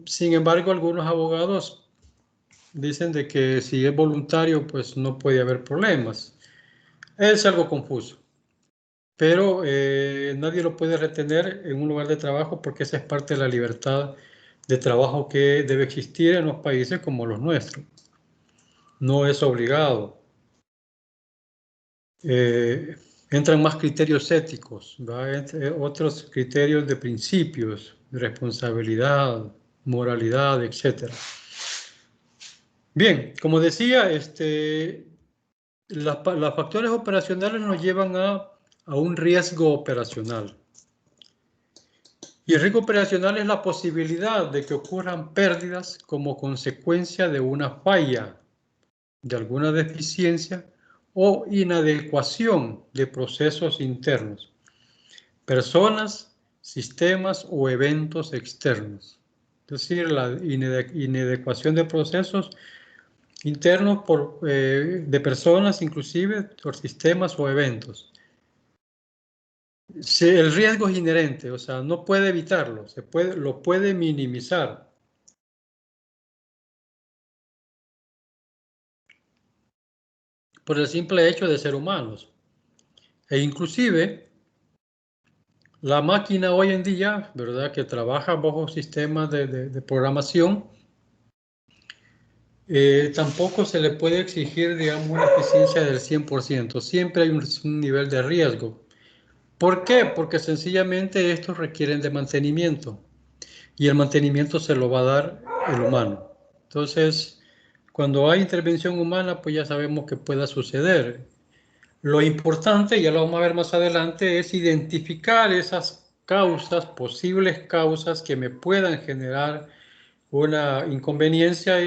S1: Sin embargo, algunos abogados dicen de que si es voluntario, pues no puede haber problemas. Es algo confuso. Pero nadie lo puede retener en un lugar de trabajo porque esa es parte de la libertad de trabajo que debe existir en los países como los nuestros. No es obligado. Entran más criterios éticos, entre otros criterios de principios, de responsabilidad, moralidad, etc. Bien, como decía, los factores operacionales nos llevan a un riesgo operacional. Y el riesgo operacional es la posibilidad de que ocurran pérdidas como consecuencia de una falla, de alguna deficiencia o inadecuación de procesos internos, personas, sistemas o eventos externos. Es decir, la inadecuación de procesos internos de personas, inclusive por sistemas o eventos. El riesgo es inherente, o sea, no puede evitarlo, lo puede minimizar. Por el simple hecho de ser humanos. E inclusive, la máquina hoy en día, ¿verdad?, que trabaja bajo sistemas de programación, tampoco se le puede exigir, digamos, una eficiencia del 100%. Siempre hay un nivel de riesgo. ¿Por qué? Porque sencillamente estos requieren de mantenimiento y el mantenimiento se lo va a dar el humano. Entonces, cuando hay intervención humana, pues ya sabemos que pueda suceder. Lo importante, ya lo vamos a ver más adelante, es identificar esas causas, posibles causas que me puedan generar una inconveniencia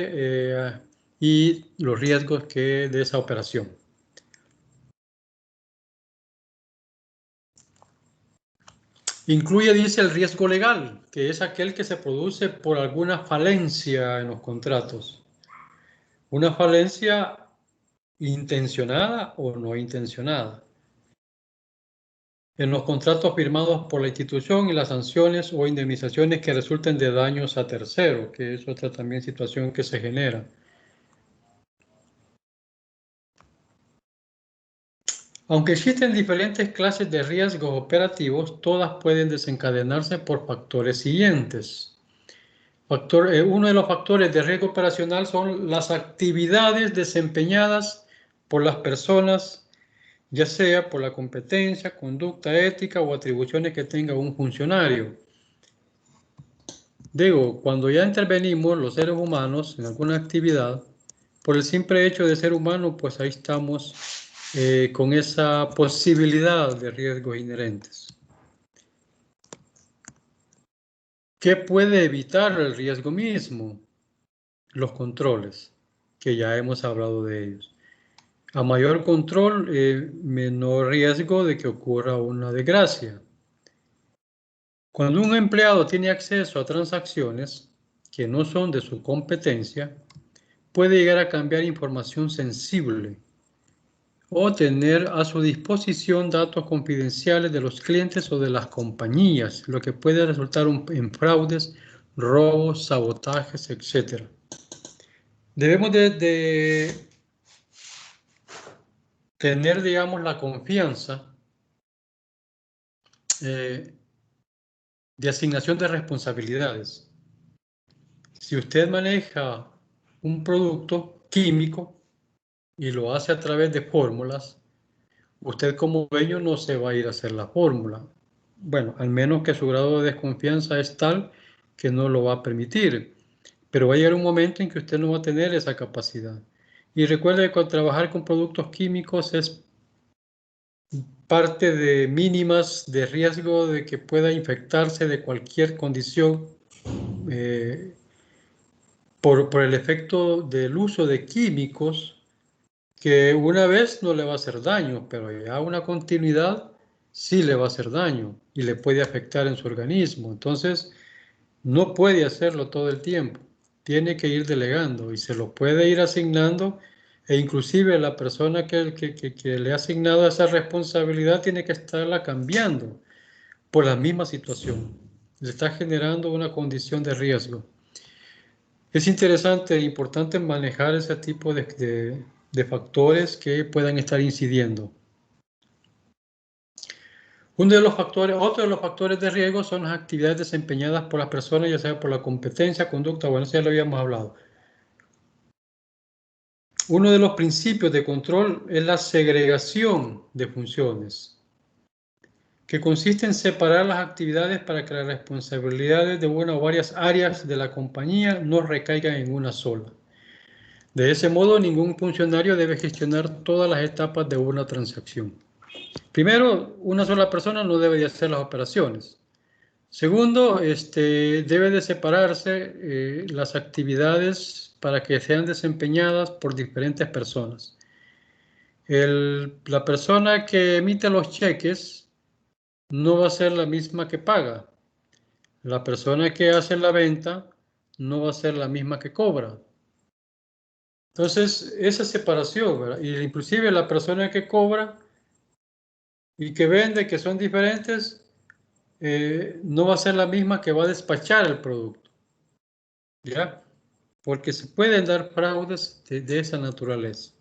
S1: y los riesgos de esa operación. Incluye, dice, el riesgo legal, que es aquel que se produce por alguna falencia en los contratos. Una falencia intencionada o no intencionada en los contratos firmados por la institución y las sanciones o indemnizaciones que resulten de daños a terceros, que es otra también situación que se genera. Aunque existen diferentes clases de riesgos operativos, todas pueden desencadenarse por factores siguientes. Uno de los factores de riesgo operacional son las actividades desempeñadas por las personas, ya sea por la competencia, conducta ética o atribuciones que tenga un funcionario. Digo, cuando ya intervenimos los seres humanos en alguna actividad, por el simple hecho de ser humano, pues ahí estamos con esa posibilidad de riesgos inherentes. ¿Qué puede evitar el riesgo mismo? Los controles, que ya hemos hablado de ellos. A mayor control, menor riesgo de que ocurra una desgracia. Cuando un empleado tiene acceso a transacciones que no son de su competencia, puede llegar a cambiar información sensible o tener a su disposición datos confidenciales de los clientes o de las compañías, lo que puede resultar en fraudes, robos, sabotajes, etc. Debemos de tener, digamos, la confianza de asignación de responsabilidades. Si usted maneja un producto químico y lo hace a través de fórmulas, usted como dueño no se va a ir a hacer la fórmula. Bueno, al menos que su grado de desconfianza es tal que no lo va a permitir. Pero va a llegar un momento en que usted no va a tener esa capacidad. Y recuerde que trabajar con productos químicos es parte de mínimas de riesgo de que pueda infectarse de cualquier condición por el efecto del uso de químicos que una vez no le va a hacer daño, pero ya una continuidad sí le va a hacer daño y le puede afectar en su organismo. Entonces, no puede hacerlo todo el tiempo, tiene que ir delegando y se lo puede ir asignando e inclusive la persona que le ha asignado esa responsabilidad tiene que estarla cambiando por la misma situación. Le está generando una condición de riesgo. Es interesante e importante manejar ese tipo de factores que puedan estar incidiendo. Otro de los factores de riesgo son las actividades desempeñadas por las personas, ya sea por la competencia, conducta, bueno, eso ya lo habíamos hablado. Uno de los principios de control es la segregación de funciones, que consiste en separar las actividades para que las responsabilidades de una o varias áreas de la compañía no recaigan en una sola. De ese modo, ningún funcionario debe gestionar todas las etapas de una transacción. Primero, una sola persona no debe de hacer las operaciones. Segundo, debe de separarse las actividades para que sean desempeñadas por diferentes personas. La persona que emite los cheques no va a ser la misma que paga. La persona que hace la venta no va a ser la misma que cobra. Entonces, esa separación, ¿verdad? Y inclusive la persona que cobra y que vende, que son diferentes, no va a ser la misma que va a despachar el producto, ¿ya? Porque se pueden dar fraudes de esa naturaleza.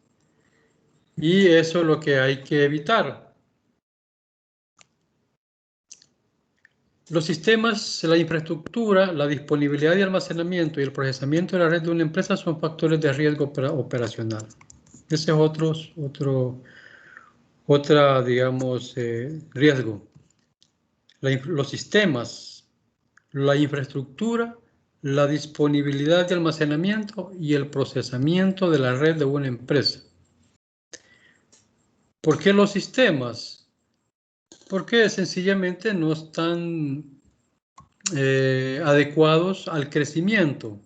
S1: Y eso es lo que hay que evitar. Los sistemas, la infraestructura, la disponibilidad de almacenamiento y el procesamiento de la red de una empresa son factores de riesgo operacional. Ese es digamos, riesgo. Los sistemas, la infraestructura, la disponibilidad de almacenamiento y el procesamiento de la red de una empresa. ¿Por qué los sistemas? Porque sencillamente no están adecuados al crecimiento.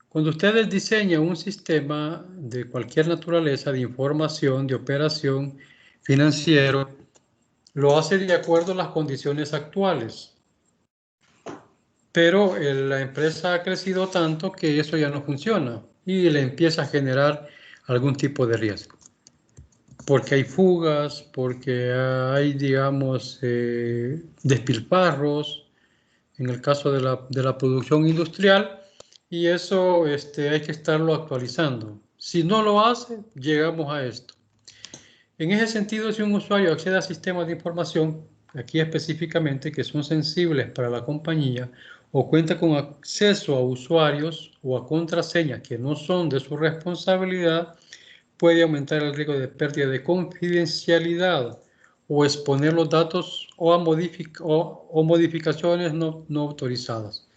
S1: Cuando ustedes diseñan un sistema de cualquier naturaleza de información, de operación financiero, lo hacen de acuerdo a las condiciones actuales. Pero la empresa ha crecido tanto que eso ya no funciona y le empieza a generar algún tipo de riesgo. Porque hay fugas, porque hay, digamos, despilfarros, en el caso de la producción industrial, y eso hay que estarlo actualizando. Si no lo hace, llegamos a esto. En ese sentido, si un usuario accede a sistemas de información, aquí específicamente, que son sensibles para la compañía, o cuenta con acceso a usuarios o a contraseñas que no son de su responsabilidad, puede aumentar el riesgo de pérdida de confidencialidad o exponer los datos o modificaciones no autorizadas,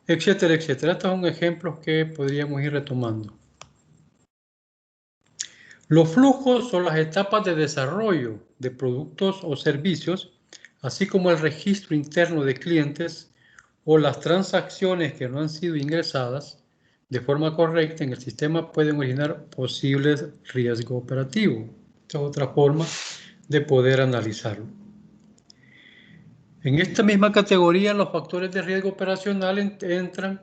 S1: etcétera, etcétera. Estos son ejemplos que podríamos ir retomando. Los flujos son las etapas de desarrollo de productos o servicios, así como el registro interno de clientes o las transacciones que no han sido ingresadas, de forma correcta en el sistema pueden originar posibles riesgos operativos. Esta es otra forma de poder analizarlo. En esta misma categoría, los factores de riesgo operacional entran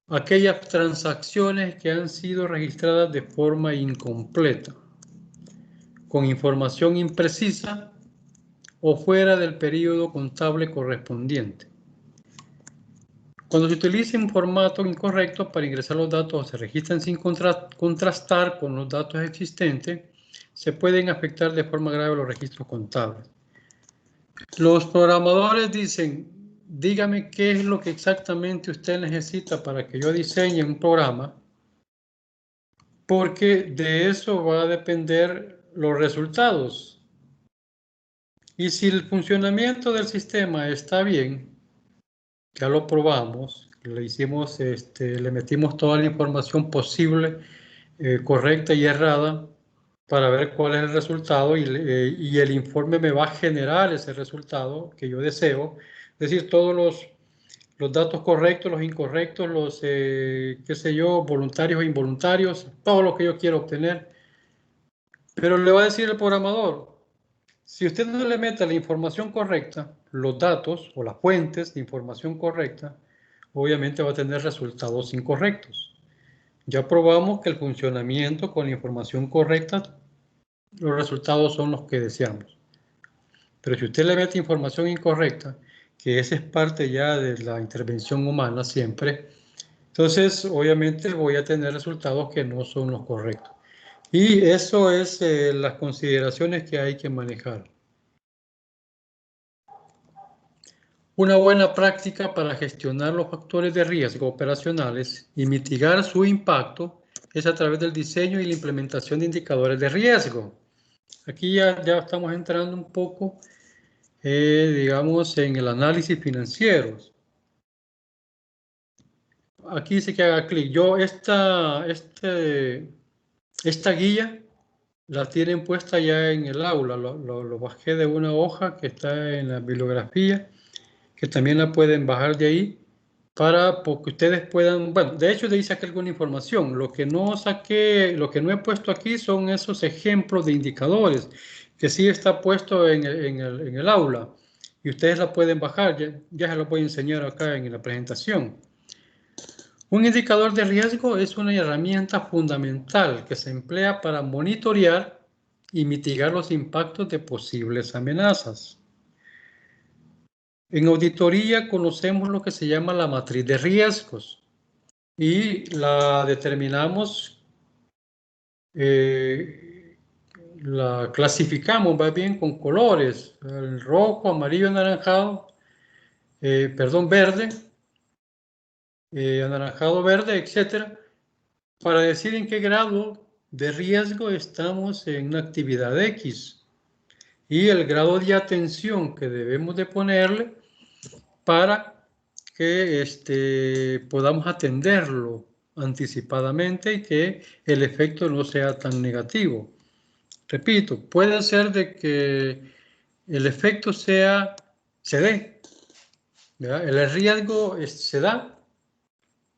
S1: aquellas transacciones que han sido registradas de forma incompleta, con información imprecisa o fuera del periodo contable correspondiente. Cuando se utiliza un formato incorrecto para ingresar los datos o se registran sin contrastar con los datos existentes, se pueden afectar de forma grave los registros contables. Los programadores dicen, dígame qué es lo que exactamente usted necesita para que yo diseñe un programa, porque de eso va a depender los resultados. Y si el funcionamiento del sistema está bien, ya lo probamos, le hicimos, le metimos toda la información posible, correcta y errada, para ver cuál es el resultado y el informe me va a generar ese resultado que yo deseo. Es decir, todos los datos correctos, los incorrectos, los, qué sé yo, voluntarios e involuntarios, todo lo que yo quiero obtener. Pero le va a decir el programador, si usted no le mete la información correcta, los datos o las fuentes de información correcta, obviamente va a tener resultados incorrectos. Ya probamos que el funcionamiento con la información correcta, los resultados son los que deseamos. Pero si usted le mete información incorrecta, que esa es parte ya de la intervención humana siempre, entonces obviamente voy a tener resultados que no son los correctos. Y eso es las consideraciones que hay que manejar. Una buena práctica para gestionar los factores de riesgo operacionales y mitigar su impacto es a través del diseño y la implementación de indicadores de riesgo. Aquí ya estamos entrando un poco, digamos, en el análisis financiero. Aquí dice que haga clic. Yo esta guía la tienen puesta ya en el aula. Lo bajé de una hoja que está en la bibliografía, que también la pueden bajar de ahí para que ustedes puedan, bueno, de hecho de ahí saqué alguna información. Lo que no saqué, lo que no he puesto aquí son esos ejemplos de indicadores que sí está puesto en el aula y ustedes la pueden bajar. Ya se lo voy a enseñar acá en la presentación. Un indicador de riesgo es una herramienta fundamental que se emplea para monitorear y mitigar los impactos de posibles amenazas. En auditoría conocemos lo que se llama la matriz de riesgos y la determinamos, la clasificamos más bien con colores, el rojo, amarillo, anaranjado, verde, anaranjado, verde, etcétera, para decir en qué grado de riesgo estamos en una actividad X y el grado de atención que debemos de ponerle para que podamos atenderlo anticipadamente y que el efecto no sea tan negativo. Repito, puede ser de que el efecto se dé, ¿verdad? El riesgo se da,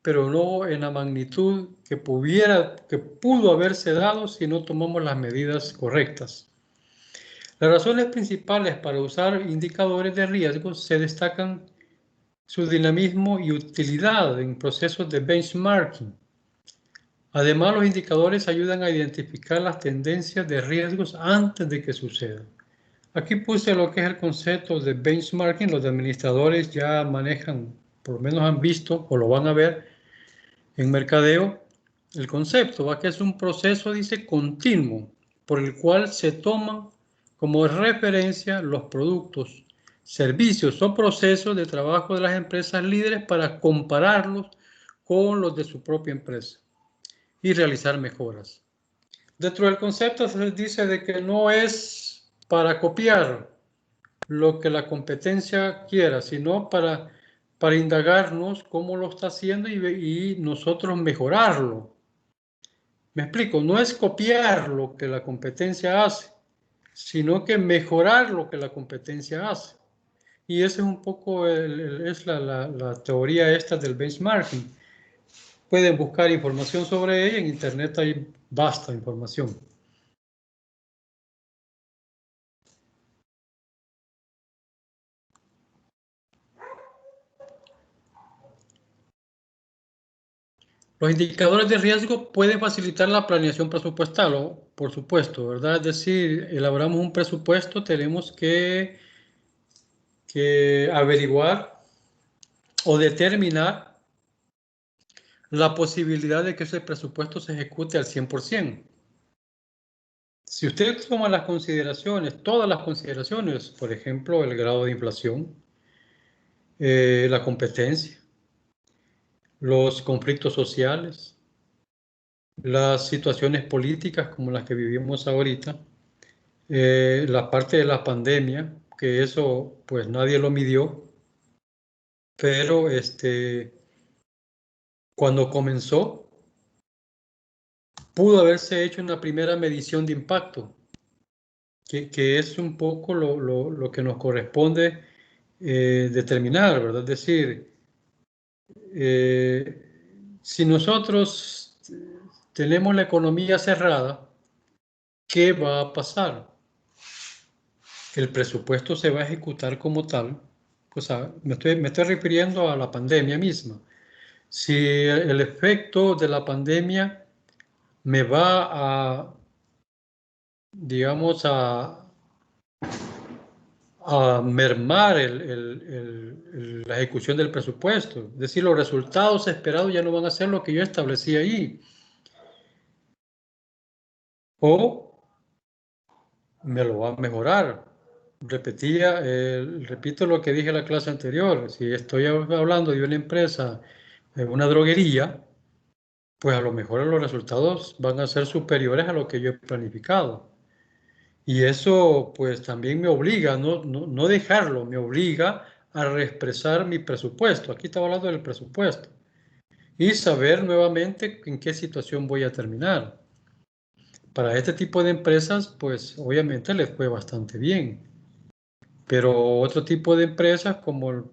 S1: pero no en la magnitud que pudo haberse dado si no tomamos las medidas correctas. Las razones principales para usar indicadores de riesgo se destacan su dinamismo y utilidad en procesos de benchmarking. Además, los indicadores ayudan a identificar las tendencias de riesgos antes de que sucedan. Aquí puse lo que es el concepto de benchmarking. Los administradores ya manejan, por lo menos han visto o lo van a ver en mercadeo, el concepto, ¿va? Que es un proceso, dice, continuo, por el cual se toman como referencia los productos, servicios o procesos de trabajo de las empresas líderes para compararlos con los de su propia empresa y realizar mejoras. Dentro del concepto se dice de que no es para copiar lo que la competencia quiera, sino para indagarnos cómo lo está haciendo y nosotros mejorarlo. Me explico, no es copiar lo que la competencia hace, sino que mejorar lo que la competencia hace. Y esa es un poco la teoría esta del benchmarking. pueden buscar información sobre ella. En Internet hay vasta información. Los indicadores de riesgo pueden facilitar la planeación presupuestal, por supuesto, ¿verdad? Es decir, elaboramos un presupuesto, tenemos que averiguar o determinar la posibilidad de que ese presupuesto se ejecute al 100%. Si usted toma las consideraciones, todas las consideraciones, por ejemplo, el grado de inflación, la competencia, los conflictos sociales, las situaciones políticas como las que vivimos ahorita, la parte de la pandemia, que eso pues nadie lo midió, pero cuando comenzó pudo haberse hecho una primera medición de impacto, que es un poco lo que nos corresponde determinar, ¿verdad? Es decir, si nosotros tenemos la economía cerrada, ¿qué va a pasar? El presupuesto se va a ejecutar como tal. O sea, me estoy refiriendo a la pandemia misma. Si el efecto de la pandemia me va a, digamos, a mermar la ejecución del presupuesto. Es decir, los resultados esperados ya no van a ser lo que yo establecí ahí. O me lo va a mejorar. Repito lo que dije en la clase anterior. Si estoy hablando de una empresa, de una droguería, pues a lo mejor los resultados van a ser superiores a lo que yo he planificado. Y eso pues también me obliga, no dejarlo, me obliga a reexpresar mi presupuesto. Aquí estaba hablando del presupuesto. Y saber nuevamente en qué situación voy a terminar. Para este tipo de empresas, pues obviamente les fue bastante bien. Pero otro tipo de empresas como,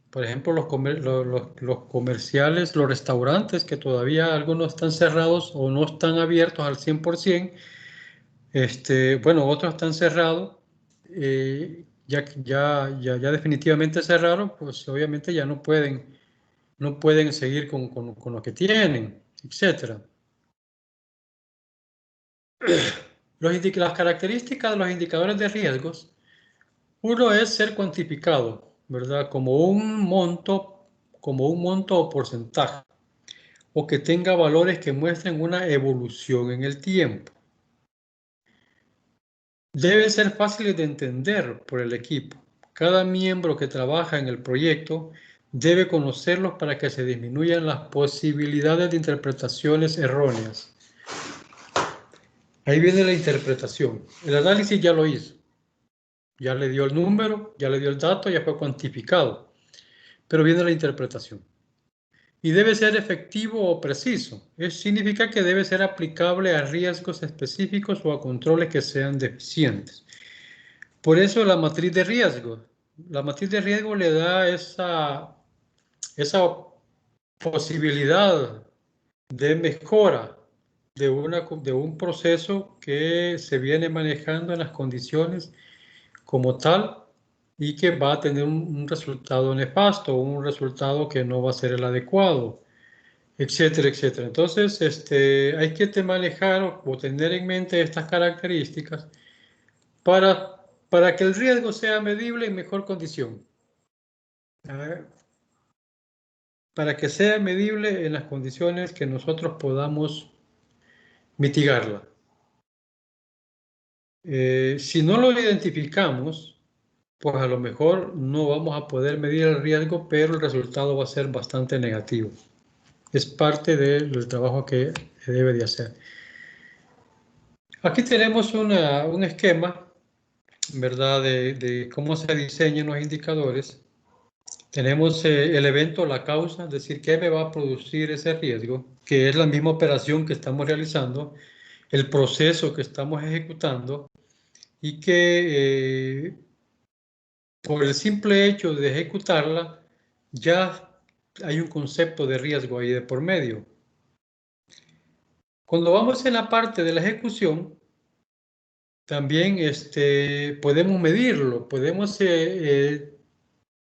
S1: por ejemplo, los comerciales, los restaurantes, que todavía algunos están cerrados o no están abiertos al 100%, bueno, otros están cerrados, ya definitivamente cerraron, pues obviamente ya no pueden seguir con lo que tienen, etcétera. Las características de los indicadores de riesgos, uno es ser cuantificado, ¿verdad? Como un monto o porcentaje, o que tenga valores que muestren una evolución en el tiempo. Deben ser fáciles de entender por el equipo. Cada miembro que trabaja en el proyecto debe conocerlos para que se disminuyan las posibilidades de interpretaciones erróneas. Ahí viene la interpretación. El análisis ya lo hizo. Ya le dio el número, ya le dio el dato, ya fue cuantificado. Pero viene la interpretación. Y debe ser efectivo o preciso. Eso significa que debe ser aplicable a riesgos específicos o a controles que sean deficientes. Por eso la matriz de riesgo. La matriz de riesgo le da esa posibilidad de mejora de un proceso que se viene manejando en las condiciones como tal y que va a tener un resultado nefasto, un resultado que no va a ser el adecuado, etcétera, etcétera. Entonces, hay que manejar o tener en mente estas características para que el riesgo sea medible en mejor condición. Para que sea medible en las condiciones que nosotros podamos mitigarla. Si no lo identificamos, pues a lo mejor no vamos a poder medir el riesgo, pero el resultado va a ser bastante negativo. Es parte del trabajo que se debe de hacer. Aquí tenemos un esquema, ¿verdad?, de cómo se diseñan los indicadores. Tenemos el evento, la causa, es decir, qué me va a producir ese riesgo, que es la misma operación que estamos realizando, el proceso que estamos ejecutando y que por el simple hecho de ejecutarla ya hay un concepto de riesgo ahí de por medio. Cuando vamos en la parte de la ejecución, también podemos medirlo, podemos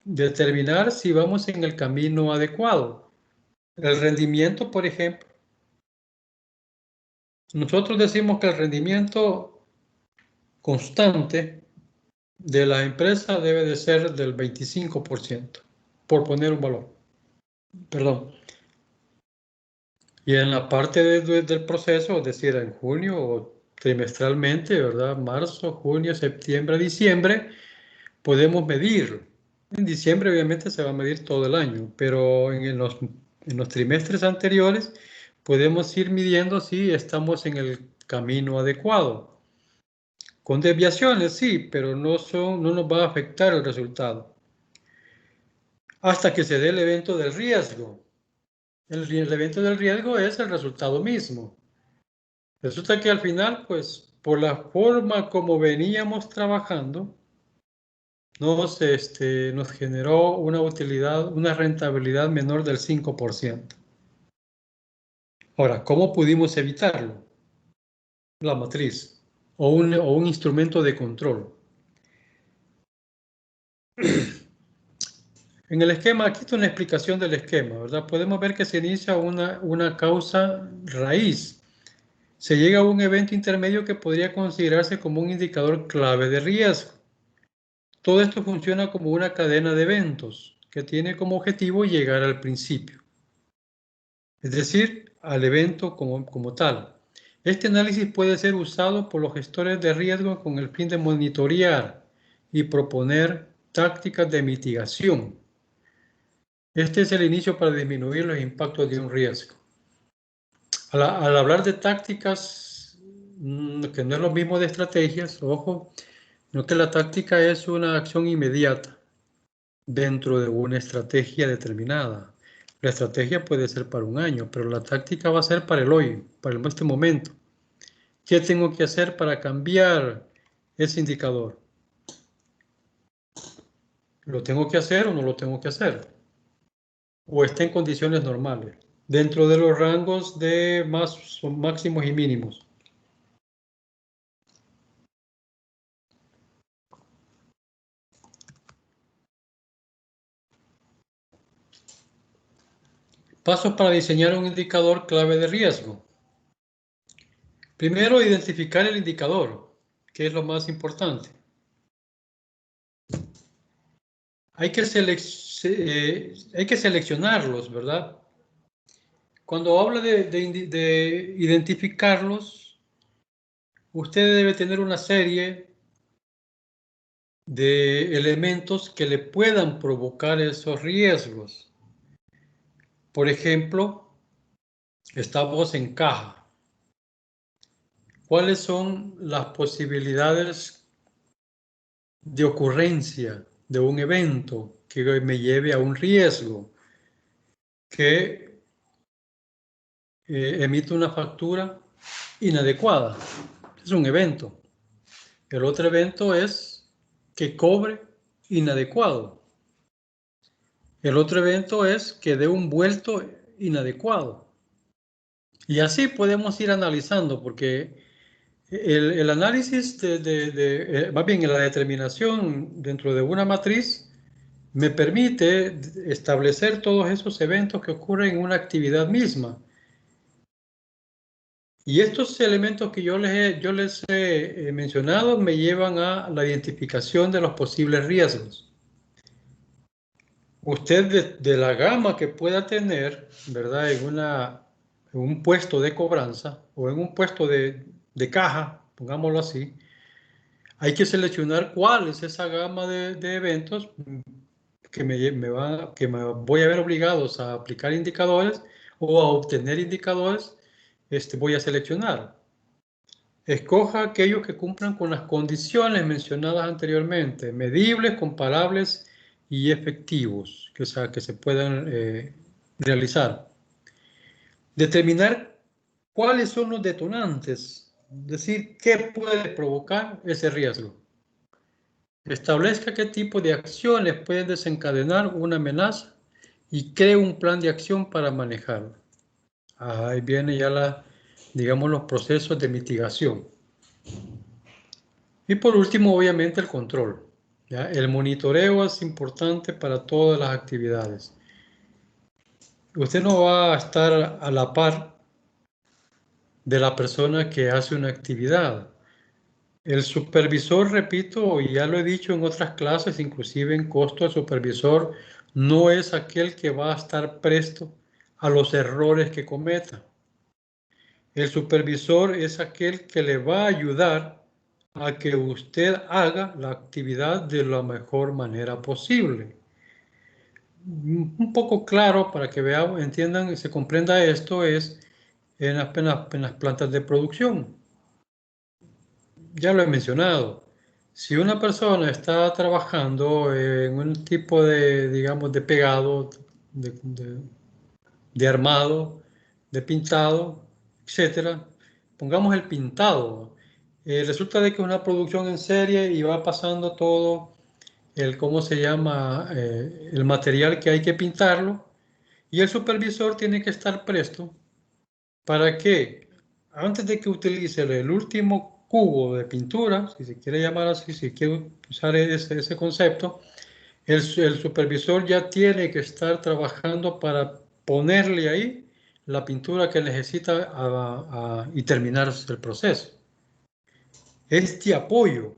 S1: determinar si vamos en el camino adecuado. El rendimiento, por ejemplo. Nosotros decimos que el rendimiento constante de la empresa debe de ser del 25%, por poner un valor. Perdón. Y en la parte del proceso, es decir, en junio o trimestralmente, ¿verdad? Marzo, junio, septiembre, diciembre, podemos medir. En diciembre obviamente se va a medir todo el año, pero en los trimestres anteriores podemos ir midiendo si estamos en el camino adecuado. Con desviaciones, sí, pero no nos va a afectar el resultado. Hasta que se dé el evento del riesgo. El evento del riesgo es el resultado mismo. Resulta que al final, pues, por la forma como veníamos trabajando, nos generó una utilidad, una rentabilidad menor del 5%. Ahora, ¿cómo pudimos evitarlo? La matriz o un instrumento de control. En el esquema, aquí está una explicación del esquema, ¿verdad? Podemos ver que se inicia una causa raíz. Se llega a un evento intermedio que podría considerarse como un indicador clave de riesgo. Todo esto funciona como una cadena de eventos que tiene como objetivo llegar al principio, es decir, al evento como tal. Este análisis puede ser usado por los gestores de riesgo con el fin de monitorear y proponer tácticas de mitigación. Este es el inicio para disminuir los impactos de un riesgo. Al hablar de tácticas, que no es lo mismo de estrategias, ojo, no que la táctica es una acción inmediata dentro de una estrategia determinada. La estrategia puede ser para un año, pero la táctica va a ser para el hoy, para este momento. ¿Qué tengo que hacer para cambiar ese indicador? ¿Lo tengo que hacer o no lo tengo que hacer? ¿O está en condiciones normales? Dentro de los rangos de máximos y mínimos. Pasos para diseñar un indicador clave de riesgo. Primero, identificar el indicador, que es lo más importante. Hay que seleccionarlos, ¿verdad? Cuando habla de identificarlos, usted debe tener una serie de elementos que le puedan provocar esos riesgos. Por ejemplo, estamos en caja. ¿Cuáles son las posibilidades de ocurrencia de un evento que me lleve a un riesgo? Que emite una factura inadecuada? Es un evento. El otro evento es que cobre inadecuado. El otro evento es que dé un vuelto inadecuado. Y así podemos ir analizando, porque el análisis más bien la determinación dentro de una matriz me permite establecer todos esos eventos que ocurren en una actividad misma. Y estos elementos que yo les he mencionado me llevan a la identificación de los posibles riesgos. Usted de la gama que pueda tener, ¿verdad? En un puesto de cobranza o en un puesto de caja, pongámoslo así, hay que seleccionar cuál es esa gama de eventos que me voy a ver obligados a aplicar indicadores o a obtener indicadores, voy a seleccionar. Escoja aquellos que cumplan con las condiciones mencionadas anteriormente, medibles, comparables y efectivos, que se puedan realizar. Determinar cuáles son los detonantes, es decir, qué puede provocar ese riesgo. Establezca qué tipo de acciones pueden desencadenar una amenaza y cree un plan de acción para manejarlo. Ahí viene ya digamos, los procesos de mitigación. Y por último, obviamente, el control. ¿Ya? El monitoreo es importante para todas las actividades. Usted no va a estar a la par de la persona que hace una actividad. El supervisor, repito, y ya lo he dicho en otras clases, inclusive en costo, el supervisor no es aquel que va a estar presto a los errores que cometa. El supervisor es aquel que le va a ayudar a que usted haga la actividad de la mejor manera posible. Un poco claro para que veamos, entiendan y se comprenda esto es en las plantas de producción. Ya lo he mencionado. Si una persona está trabajando en un tipo de, digamos, de pegado, de armado, de pintado, etcétera, pongamos el pintado. Resulta de que es una producción en serie y va pasando todo ¿cómo se llama? El material que hay que pintarlo y el supervisor tiene que estar presto para que antes de que utilice el último cubo de pintura, si se quiere llamar así, si quiere usar ese concepto, el supervisor ya tiene que estar trabajando para ponerle ahí la pintura que necesita y terminar el proceso. Es de apoyo,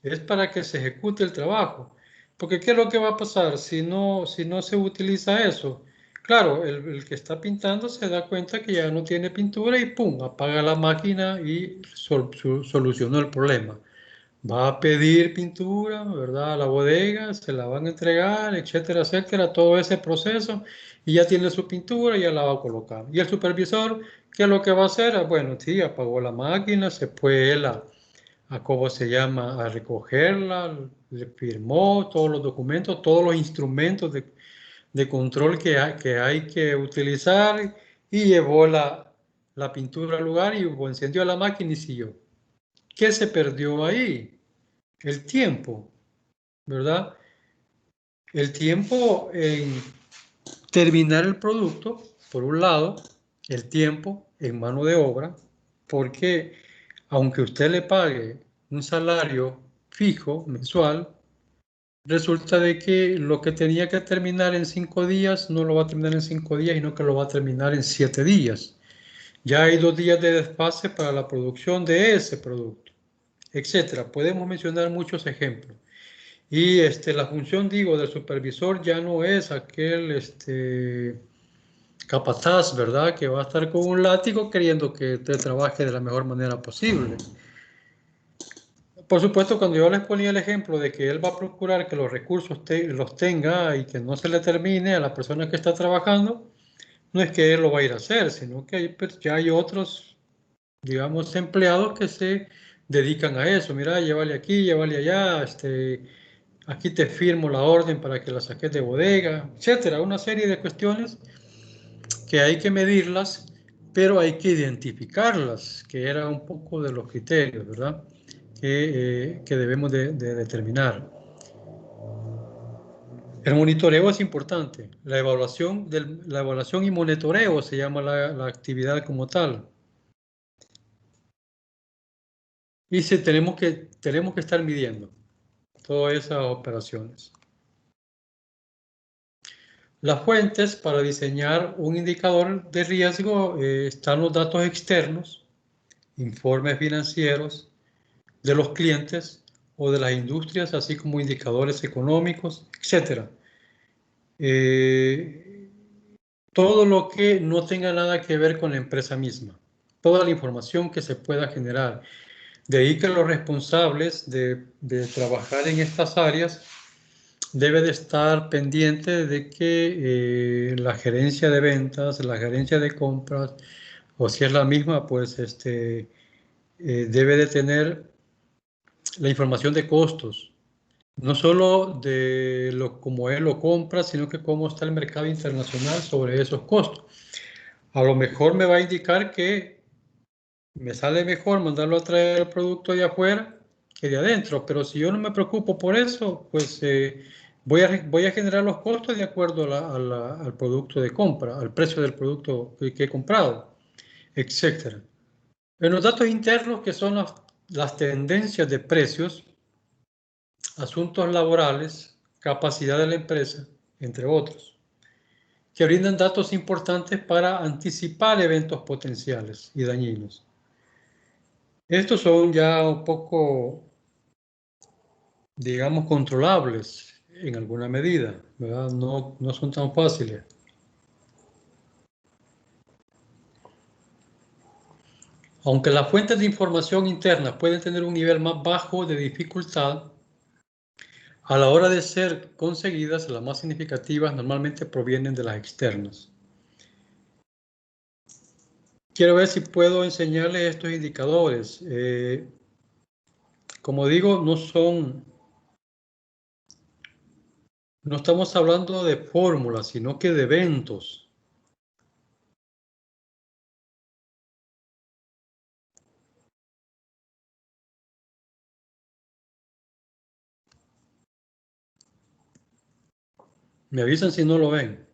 S1: es para que se ejecute el trabajo. Porque ¿qué es lo que va a pasar si no se utiliza eso? Claro, el que está pintando se da cuenta que ya no tiene pintura y ¡pum! Apaga la máquina y solucionó el problema. Va a pedir pintura, ¿verdad? A la bodega, se la van a entregar, etcétera, etcétera, todo ese proceso y ya tiene su pintura y ya la va a colocar. Y el supervisor, ¿qué es lo que va a hacer? Bueno, sí, apagó la máquina, se fue él a cómo se llama, a recogerla, le firmó todos los documentos, todos los instrumentos de control que hay que utilizar y llevó la pintura al lugar y encendió la máquina y siguió. ¿Qué se perdió ahí? El tiempo, ¿verdad? El tiempo en terminar el producto, por un lado, el tiempo en mano de obra, porque aunque usted le pague un salario fijo mensual, resulta de que lo que tenía que terminar en 5 días no lo va a terminar en 5 días, sino que lo va a terminar en 7 días. Ya hay 2 días de desfase para la producción de ese producto, etcétera. Podemos mencionar muchos ejemplos. Y la función, digo, del supervisor ya no es aquel capataz, ¿verdad? Que va a estar con un látigo queriendo que te trabaje de la mejor manera posible. Por supuesto, cuando yo les ponía el ejemplo de que él va a procurar que los recursos los tenga y que no se le termine a la persona que está trabajando, no es que él lo va a ir a hacer, sino que pues, ya hay otros, digamos, empleados que se dedican a eso. Mira, llévale aquí, llévale allá, aquí te firmo la orden para que la saques de bodega, etcétera. Una serie de cuestiones que hay que medirlas, pero hay que identificarlas, que era un poco de los criterios, ¿verdad? Que debemos de determinar. El monitoreo es importante. La evaluación y monitoreo se llama la actividad como tal. Y tenemos que estar midiendo todas esas operaciones. Las fuentes para diseñar un indicador de riesgo están los datos externos, informes financieros de los clientes o de las industrias, así como indicadores económicos, etc. Todo lo que no tenga nada que ver con la empresa misma, toda la información que se pueda generar. De ahí que los responsables de trabajar en estas áreas debe de estar pendiente de que la gerencia de ventas, la gerencia de compras, o si es la misma, pues debe de tener la información de costos, no solo de cómo él lo compra, sino que cómo está el mercado internacional sobre esos costos. A lo mejor me va a indicar que me sale mejor mandarlo a traer el producto de afuera que de adentro, pero si yo no me preocupo por eso, pues voy a generar los costos de acuerdo al producto de compra, al precio del producto que he comprado, etc. En los datos internos, que son las tendencias de precios, asuntos laborales, capacidad de la empresa, entre otros, que brindan datos importantes para anticipar eventos potenciales y dañinos. Estos son ya un poco, digamos, controlables en alguna medida, ¿verdad? No son tan fáciles. Aunque las fuentes de información internas pueden tener un nivel más bajo de dificultad, a la hora de ser conseguidas, las más significativas normalmente provienen de las externas. Quiero ver si puedo enseñarles estos indicadores. Como digo, no estamos hablando de fórmulas, sino que de eventos. Me avisan si no lo ven.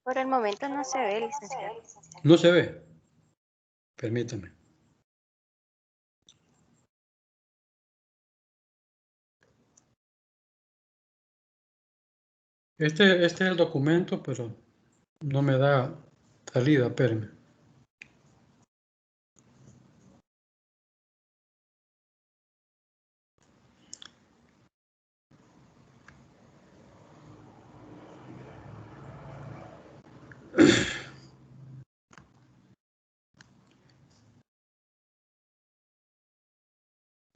S2: Por el momento no se ve, licenciado.
S1: No se ve. Permítame. Este es el documento, pero no me da salida, espérenme.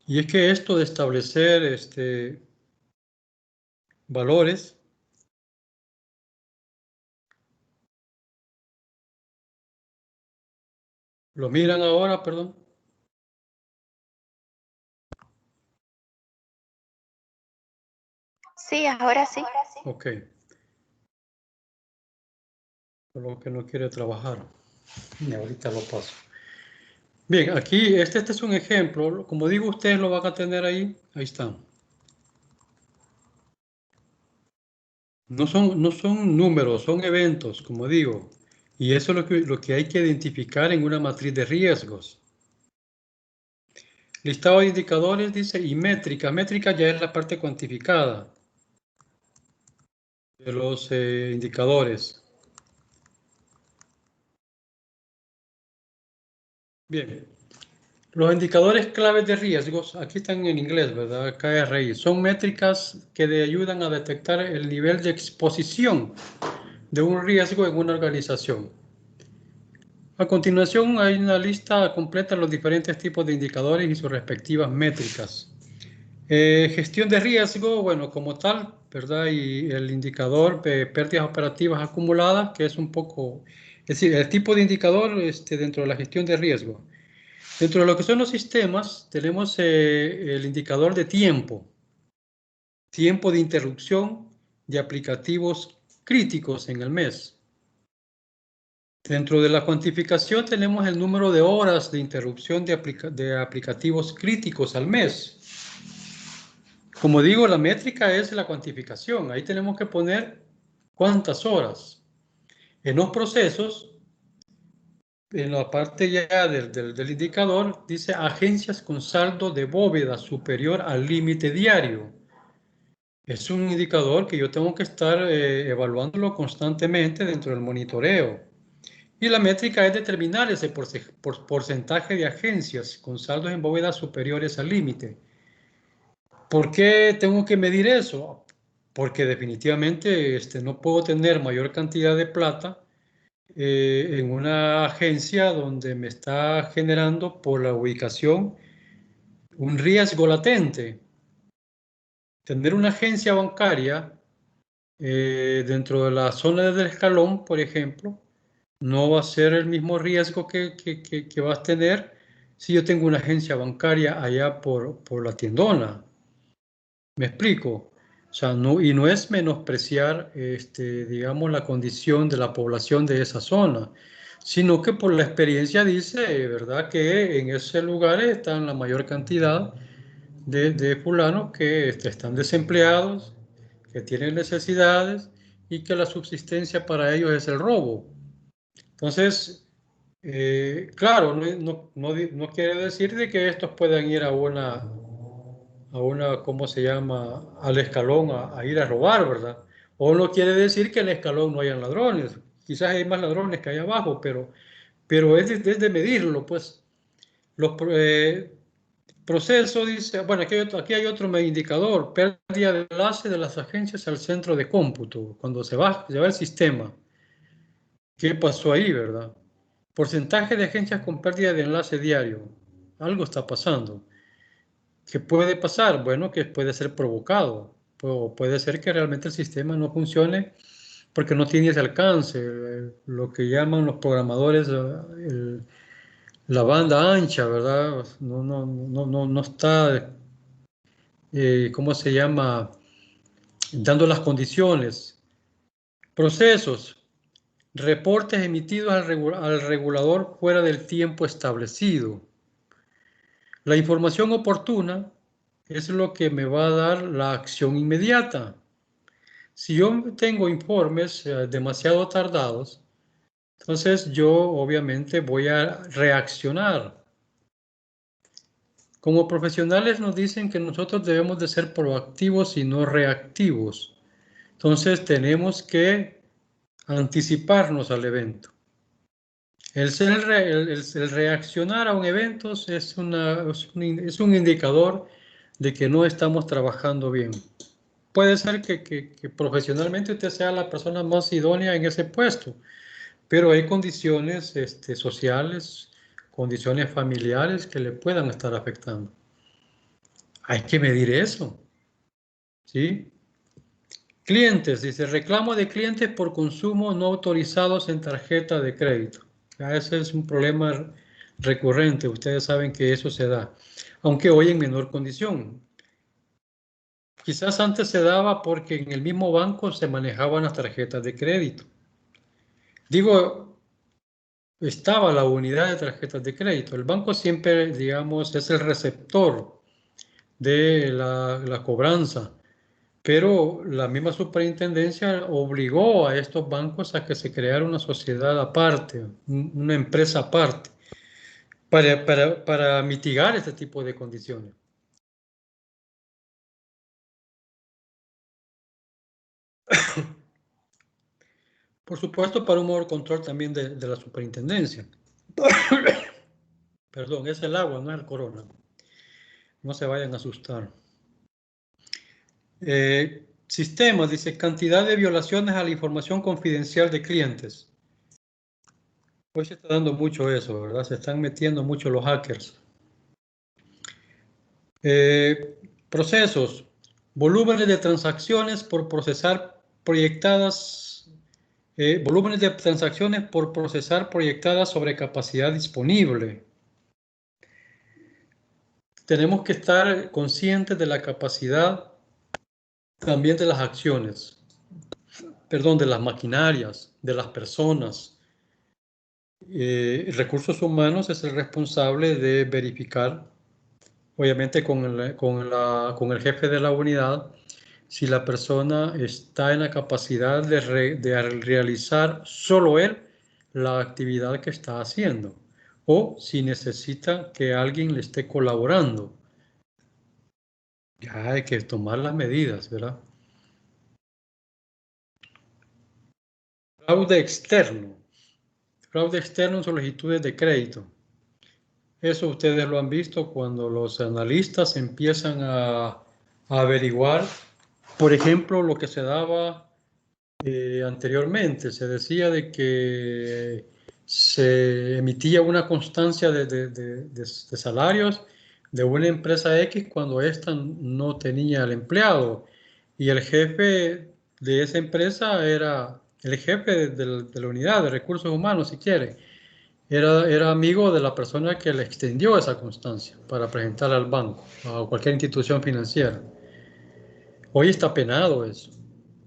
S1: Y es que esto de establecer valores lo miran ahora, perdón.
S2: Sí, ahora sí.
S1: Ok. Por lo que no quiere trabajar. Y ahorita lo paso. Bien, aquí este es un ejemplo. Como digo, ustedes lo van a tener ahí. Ahí están. No son números, son eventos, como digo. Y eso es lo que hay que identificar en una matriz de riesgos. Listado de indicadores, dice, y métrica. Métrica ya es la parte cuantificada de los indicadores. Bien. Los indicadores claves de riesgos, aquí están en inglés, ¿verdad? KRI, son métricas que le ayudan a detectar el nivel de exposición de un riesgo en una organización. A continuación hay una lista completa de los diferentes tipos de indicadores y sus respectivas métricas. Gestión de riesgo, bueno, como tal, ¿verdad? Y el indicador de pérdidas operativas acumuladas, que es un poco, es decir, el tipo de indicador dentro de la gestión de riesgo. Dentro de lo que son los sistemas, tenemos el indicador de tiempo de interrupción de aplicativos críticos en el mes. Dentro de la cuantificación tenemos el número de horas de interrupción de aplicativos críticos al mes. Como digo, la métrica es la cuantificación. Ahí tenemos que poner cuántas horas. En los procesos, en la parte ya del indicador, dice agencias con saldo de bóveda superior al límite diario. Es un indicador que yo tengo que estar evaluándolo constantemente dentro del monitoreo. Y la métrica es determinar ese porcentaje de agencias con saldos en bóveda superiores al límite. ¿Por qué tengo que medir eso? Porque definitivamente no puedo tener mayor cantidad de plata en una agencia donde me está generando por la ubicación un riesgo latente. Tener una agencia bancaria dentro de la zona del escalón, por ejemplo, no va a ser el mismo riesgo que vas a tener si yo tengo una agencia bancaria allá por la tiendona. ¿Me explico? O sea, y no es menospreciar, digamos, la condición de la población de esa zona, sino que por la experiencia dice, ¿verdad?, que en ese lugar está la mayor cantidad de fulanos que están desempleados, que tienen necesidades y que la subsistencia para ellos es el robo. Entonces, claro, no quiere decir de que estos puedan ir a una, ¿cómo se llama?, al escalón a ir a robar, ¿verdad? O no quiere decir que en el escalón no hayan ladrones. Quizás hay más ladrones que hay abajo, pero es de medirlo, pues. Los procesos, dice, bueno, aquí hay otro indicador, pérdida de enlace de las agencias al centro de cómputo, cuando se va el sistema. ¿Qué pasó ahí, verdad? Porcentaje de agencias con pérdida de enlace diario. Algo está pasando. ¿Qué puede pasar? Bueno, que puede ser provocado. O puede ser que realmente el sistema no funcione porque no tiene ese alcance. Lo que llaman los programadores la banda ancha, ¿verdad? No está, ¿cómo se llama?, dando las condiciones. Procesos. Reportes emitidos al regulador fuera del tiempo establecido. La información oportuna es lo que me va a dar la acción inmediata. Si yo tengo informes demasiado tardados, entonces yo obviamente voy a reaccionar. Como profesionales nos dicen que nosotros debemos de ser proactivos y no reactivos. Entonces tenemos que anticiparnos al evento. El reaccionar a un evento es un indicador de que no estamos trabajando bien. Puede ser que profesionalmente usted sea la persona más idónea en ese puesto, pero hay condiciones sociales, condiciones familiares que le puedan estar afectando. Hay que medir eso, ¿sí? Clientes, dice, reclamo de clientes por consumo no autorizados en tarjeta de crédito. Ya ese es un problema recurrente, ustedes saben que eso se da, aunque hoy en menor condición. Quizás antes se daba porque en el mismo banco se manejaban las tarjetas de crédito. Digo, estaba la unidad de tarjetas de crédito. El banco siempre, digamos, es el receptor de la cobranza, pero la misma superintendencia obligó a estos bancos a que se creara una sociedad aparte, una empresa aparte, para mitigar este tipo de condiciones. Por supuesto, para un mejor control también de la superintendencia. Perdón, es el agua, no es el corona. No se vayan a asustar. Sistemas, dice, cantidad de violaciones a la información confidencial de clientes. Hoy se está dando mucho eso, ¿verdad? Se están metiendo mucho los hackers. Procesos, volúmenes de transacciones por procesar proyectadas, volúmenes de transacciones por procesar proyectadas sobre capacidad disponible. Tenemos que estar conscientes de la capacidad también de las acciones, perdón, de las maquinarias, de las personas. Recursos humanos es el responsable de verificar, obviamente con el jefe de la unidad, si la persona está en la capacidad de realizar solo él la actividad que está haciendo, o si necesita que alguien le esté colaborando. Ya hay que tomar las medidas, ¿verdad? Fraude externo. Fraude externo en solicitudes de crédito. Eso ustedes lo han visto cuando los analistas empiezan a averiguar, por ejemplo, lo que se daba anteriormente. Se decía de que se emitía una constancia de salarios de una empresa X cuando ésta no tenía al empleado. Y el jefe de esa empresa era el jefe de la unidad de recursos humanos, si quiere. Era amigo de la persona que le extendió esa constancia para presentarla al banco o a cualquier institución financiera. Hoy está penado eso,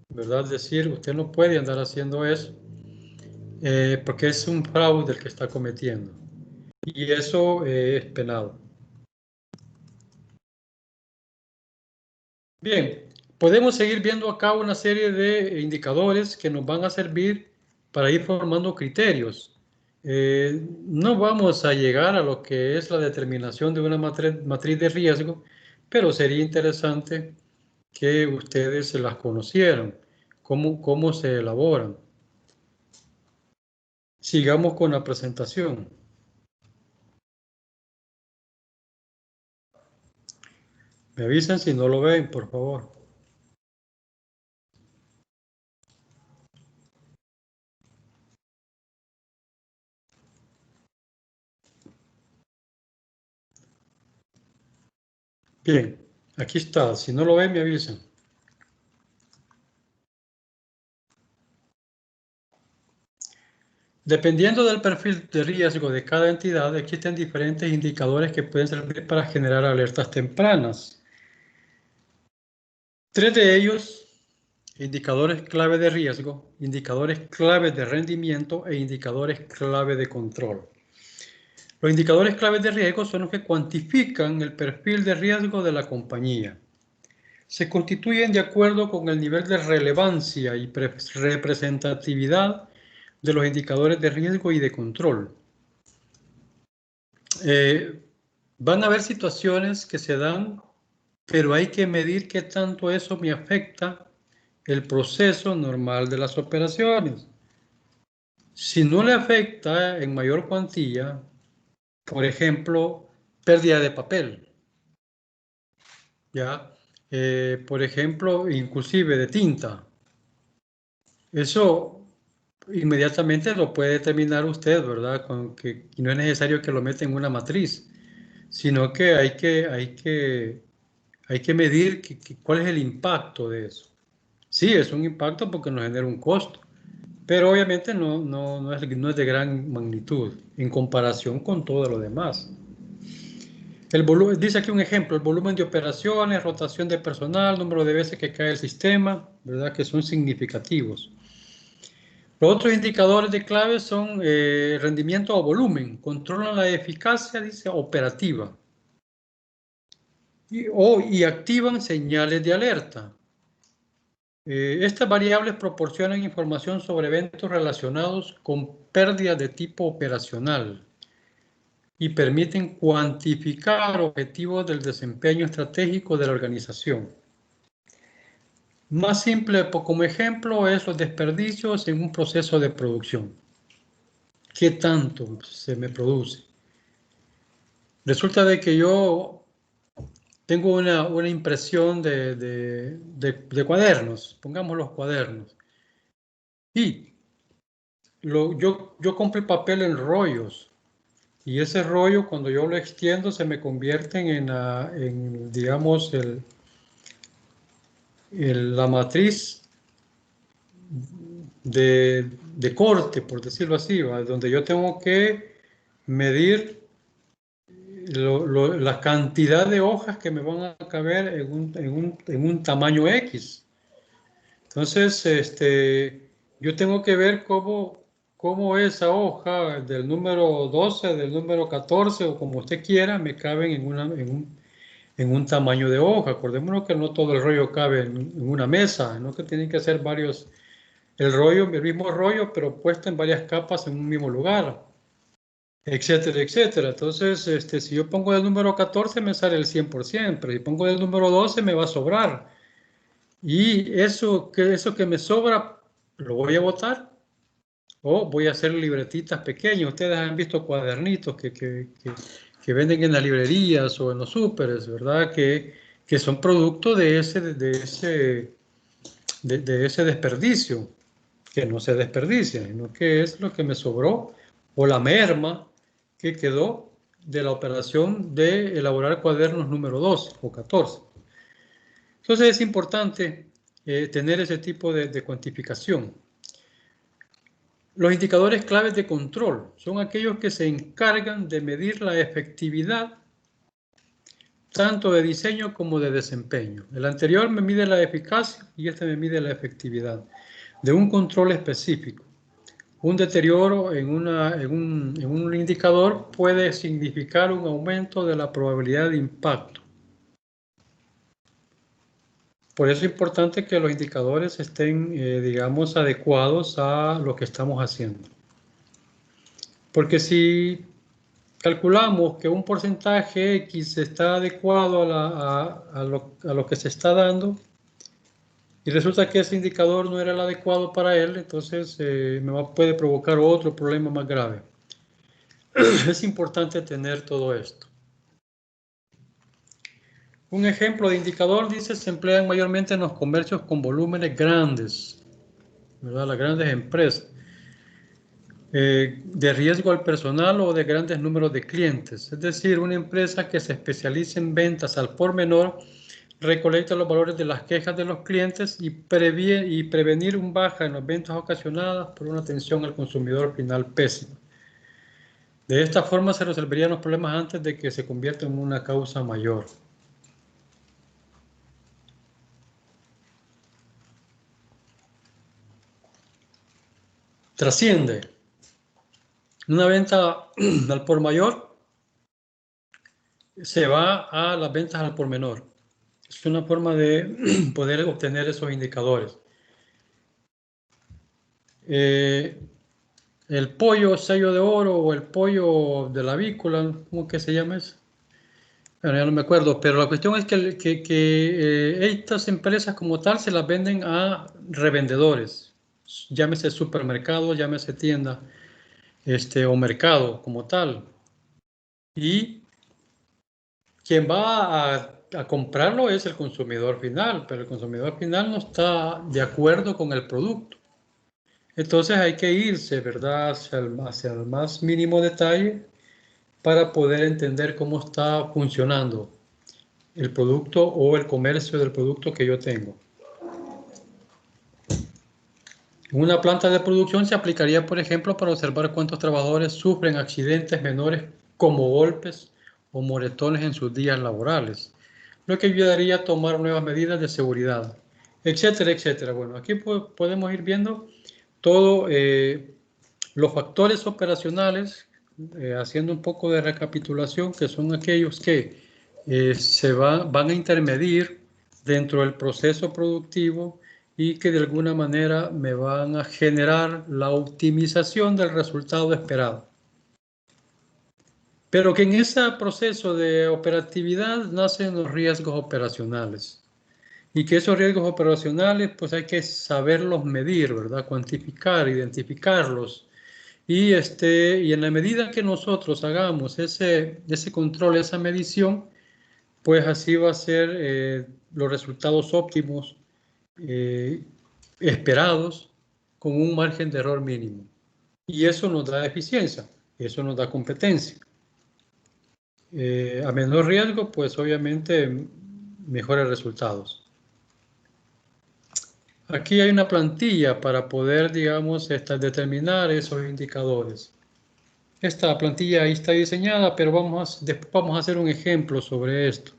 S1: ¿verdad? Es decir, usted no puede andar haciendo eso porque es un fraude el que está cometiendo y eso es penado. Bien, podemos seguir viendo acá una serie de indicadores que nos van a servir para ir formando criterios. No vamos a llegar a lo que es la determinación de una matriz de riesgo, pero sería interesante que ustedes se las conocieran, cómo se elaboran. Sigamos con la presentación. Me avisan si no lo ven, por favor. Bien, aquí está. Si no lo ven, me avisan. Dependiendo del perfil de riesgo de cada entidad, existen diferentes indicadores que pueden servir para generar alertas tempranas. 3 de ellos, indicadores clave de riesgo, indicadores clave de rendimiento e indicadores clave de control. Los indicadores clave de riesgo son los que cuantifican el perfil de riesgo de la compañía. Se constituyen de acuerdo con el nivel de relevancia y representatividad de los indicadores de riesgo y de control. Van a haber situaciones que se dan, pero hay que medir qué tanto eso me afecta el proceso normal de las operaciones. Si no le afecta en mayor cuantía, por ejemplo, pérdida de papel, ¿ya? Por ejemplo, inclusive de tinta. Eso inmediatamente lo puede determinar usted, ¿verdad? Con que no es necesario que lo meta en una matriz, sino que hay que medir cuál es el impacto de eso. Sí, es un impacto porque nos genera un costo, pero obviamente no es de gran magnitud en comparación con todo lo demás. Dice aquí un ejemplo, el volumen de operaciones, rotación de personal, número de veces que cae el sistema, ¿verdad? Que son significativos. Los otros indicadores de clave son rendimiento o volumen, controlan la eficacia, dice, operativa, y activan señales de alerta. Estas variables proporcionan información sobre eventos relacionados con pérdidas de tipo operacional y permiten cuantificar objetivos del desempeño estratégico de la organización. Más simple como ejemplo es los desperdicios en un proceso de producción. ¿Qué tanto se me produce? Resulta de que yo tengo una impresión de cuadernos, pongamos los cuadernos, y yo compro el papel en rollos, y ese rollo cuando yo lo extiendo se me convierten en digamos, la matriz de corte, por decirlo así, ¿va? Donde yo tengo que medir la cantidad de hojas que me van a caber en un tamaño X. Entonces, yo tengo que ver cómo esa hoja del número 12, del número 14 o como usted quiera, me caben en un tamaño de hoja. Acordémonos que no todo el rollo cabe en una mesa, ¿no? Que tienen que ser varios, el mismo rollo, pero puesto en varias capas en un mismo lugar, etcétera, etcétera. Entonces, si yo pongo el número 14 me sale el 100%, pero si pongo el número 12 me va a sobrar. Y eso que me sobra, lo voy a botar o voy a hacer libretitas pequeñas. Ustedes han visto cuadernitos que venden en las librerías o en los súperes, ¿verdad? Que son producto de ese desperdicio, que no se desperdicia, sino que es lo que me sobró o la merma que quedó de la operación de elaborar cuadernos número 12 o 14. Entonces es importante tener ese tipo de cuantificación. Los indicadores claves de control son aquellos que se encargan de medir la efectividad tanto de diseño como de desempeño. El anterior me mide la eficacia y este me mide la efectividad de un control específico. Un deterioro en un indicador puede significar un aumento de la probabilidad de impacto. Por eso es importante que los indicadores estén, digamos, adecuados a lo que estamos haciendo. Porque si calculamos que un porcentaje X está adecuado a lo que se está dando y resulta que ese indicador no era el adecuado para él, entonces puede provocar otro problema más grave. Es importante tener todo esto. Un ejemplo de indicador, dice, se emplean mayormente en los comercios con volúmenes grandes, ¿verdad? Las grandes empresas. De riesgo al personal o de grandes números de clientes. Es decir, una empresa que se especializa en ventas al por menor recolecta los valores de las quejas de los clientes y prevenir un baja en las ventas ocasionadas por una atención al consumidor final pésima. De esta forma se resolverían los problemas antes de que se convierta en una causa mayor. Trasciende. Una venta al por mayor se va a las ventas al por menor. Es una forma de poder obtener esos indicadores. El pollo sello de oro o el pollo de la avícola, ¿cómo que se llama eso? Bueno, ya no me acuerdo, pero la cuestión es que estas empresas como tal se las venden a revendedores, llámese supermercado, llámese tienda, o mercado como tal. Y quien va a comprarlo es el consumidor final, pero el consumidor final no está de acuerdo con el producto. Entonces hay que irse, ¿verdad?, hacia el más mínimo detalle para poder entender cómo está funcionando el producto o el comercio del producto que yo tengo. Una planta de producción se aplicaría, por ejemplo, para observar cuántos trabajadores sufren accidentes menores como golpes o moretones en sus días laborales, lo que ayudaría a tomar nuevas medidas de seguridad, etcétera, etcétera. Bueno, aquí podemos ir viendo todos los factores operacionales, haciendo un poco de recapitulación, que son aquellos que van a intermedir dentro del proceso productivo y que de alguna manera me van a generar la optimización del resultado esperado. Pero que en ese proceso de operatividad nacen los riesgos operacionales. Y que esos riesgos operacionales, pues hay que saberlos medir, ¿verdad? Cuantificar, identificarlos. Y en la medida que nosotros hagamos ese control, esa medición, pues así va a ser los resultados óptimos esperados con un margen de error mínimo. Y eso nos da eficiencia, eso nos da competencia. A menor riesgo, pues obviamente mejores resultados. Aquí hay una plantilla para poder, digamos, determinar esos indicadores. Esta plantilla ahí está diseñada, pero después vamos a hacer un ejemplo sobre esto.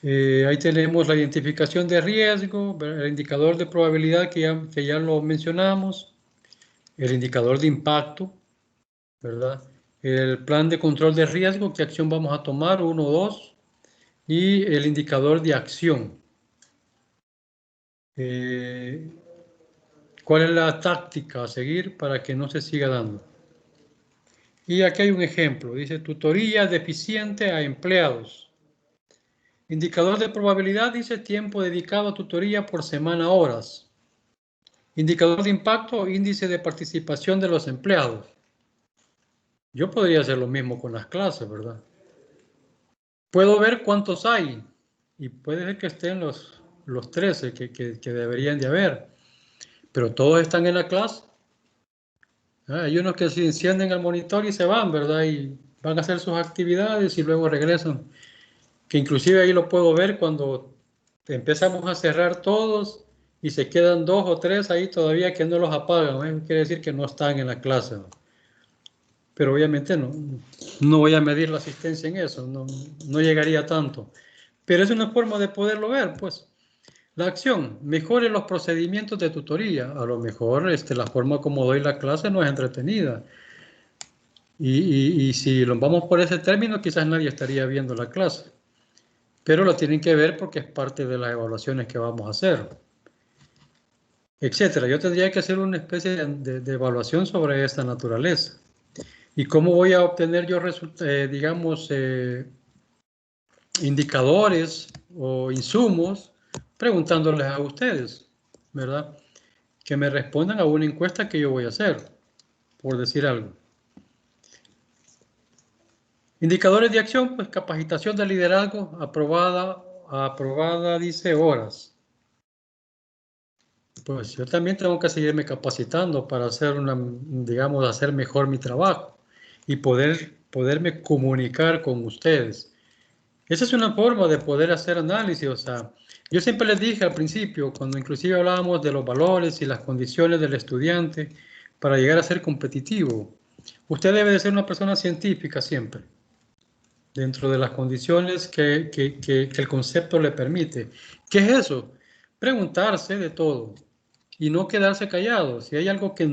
S1: Ahí tenemos la identificación de riesgo, el indicador de probabilidad que ya lo mencionamos, el indicador de impacto, ¿verdad? El plan de control de riesgo, qué acción vamos a tomar, 1 o 2, y el indicador de acción. ¿Cuál es la táctica a seguir para que no se siga dando? Y aquí hay un ejemplo, dice tutoría deficiente a empleados. Indicador de probabilidad dice tiempo dedicado a tutoría por semana horas. Indicador de impacto, índice de participación de los empleados. Yo podría hacer lo mismo con las clases, ¿verdad? Puedo ver cuántos hay y puede ser que estén los 13 que deberían de haber, pero todos están en la clase. Hay unos que se encienden el monitor y se van, ¿verdad? Y van a hacer sus actividades y luego regresan. Que inclusive ahí lo puedo ver cuando empezamos a cerrar todos y se quedan 2 o 3 ahí todavía que no los apagan, ¿eh? Quiere decir que no están en la clase, ¿no? Pero obviamente no voy a medir la asistencia en eso, no llegaría tanto. Pero es una forma de poderlo ver, pues. La acción, mejore los procedimientos de tutoría. A lo mejor la forma como doy la clase no es entretenida. Y si lo vamos por ese término, quizás nadie estaría viendo la clase. pero lo tienen que ver porque es parte de las evaluaciones que vamos a hacer, etcétera. Yo tendría que hacer una especie de evaluación sobre esta naturaleza. ¿Y cómo voy a obtener yo, digamos, indicadores o insumos? Preguntándoles a ustedes, ¿verdad? Que me respondan a una encuesta que yo voy a hacer, por decir algo. Indicadores de acción, pues capacitación de liderazgo aprobada dice horas. Pues yo también tengo que seguirme capacitando para hacer digamos, hacer mejor mi trabajo y poderme comunicar con ustedes. Esa es una forma de poder hacer análisis. O sea, yo siempre les dije al principio, cuando inclusive hablábamos de los valores y las condiciones del estudiante para llegar a ser competitivo, usted debe de ser una persona científica siempre, dentro de las condiciones que el concepto le permite. ¿Qué es eso? Preguntarse de todo y no quedarse callado. Si hay algo que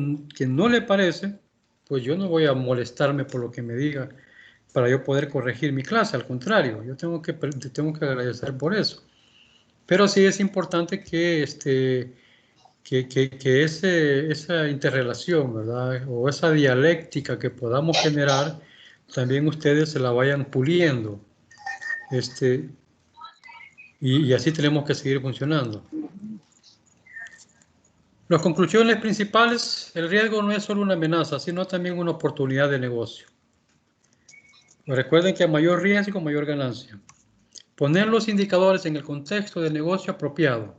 S1: no le parece, pues yo no voy a molestarme por lo que me diga para yo poder corregir mi clase. Al contrario, yo tengo que agradecer por eso. Pero sí es importante que, esa interrelación, ¿verdad? O esa dialéctica que podamos generar, también ustedes se la vayan puliendo. Y así tenemos que seguir funcionando. Las conclusiones principales: el riesgo no es solo una amenaza, sino también una oportunidad de negocio. Recuerden que a mayor riesgo, mayor ganancia. Poner los indicadores en el contexto del negocio apropiado.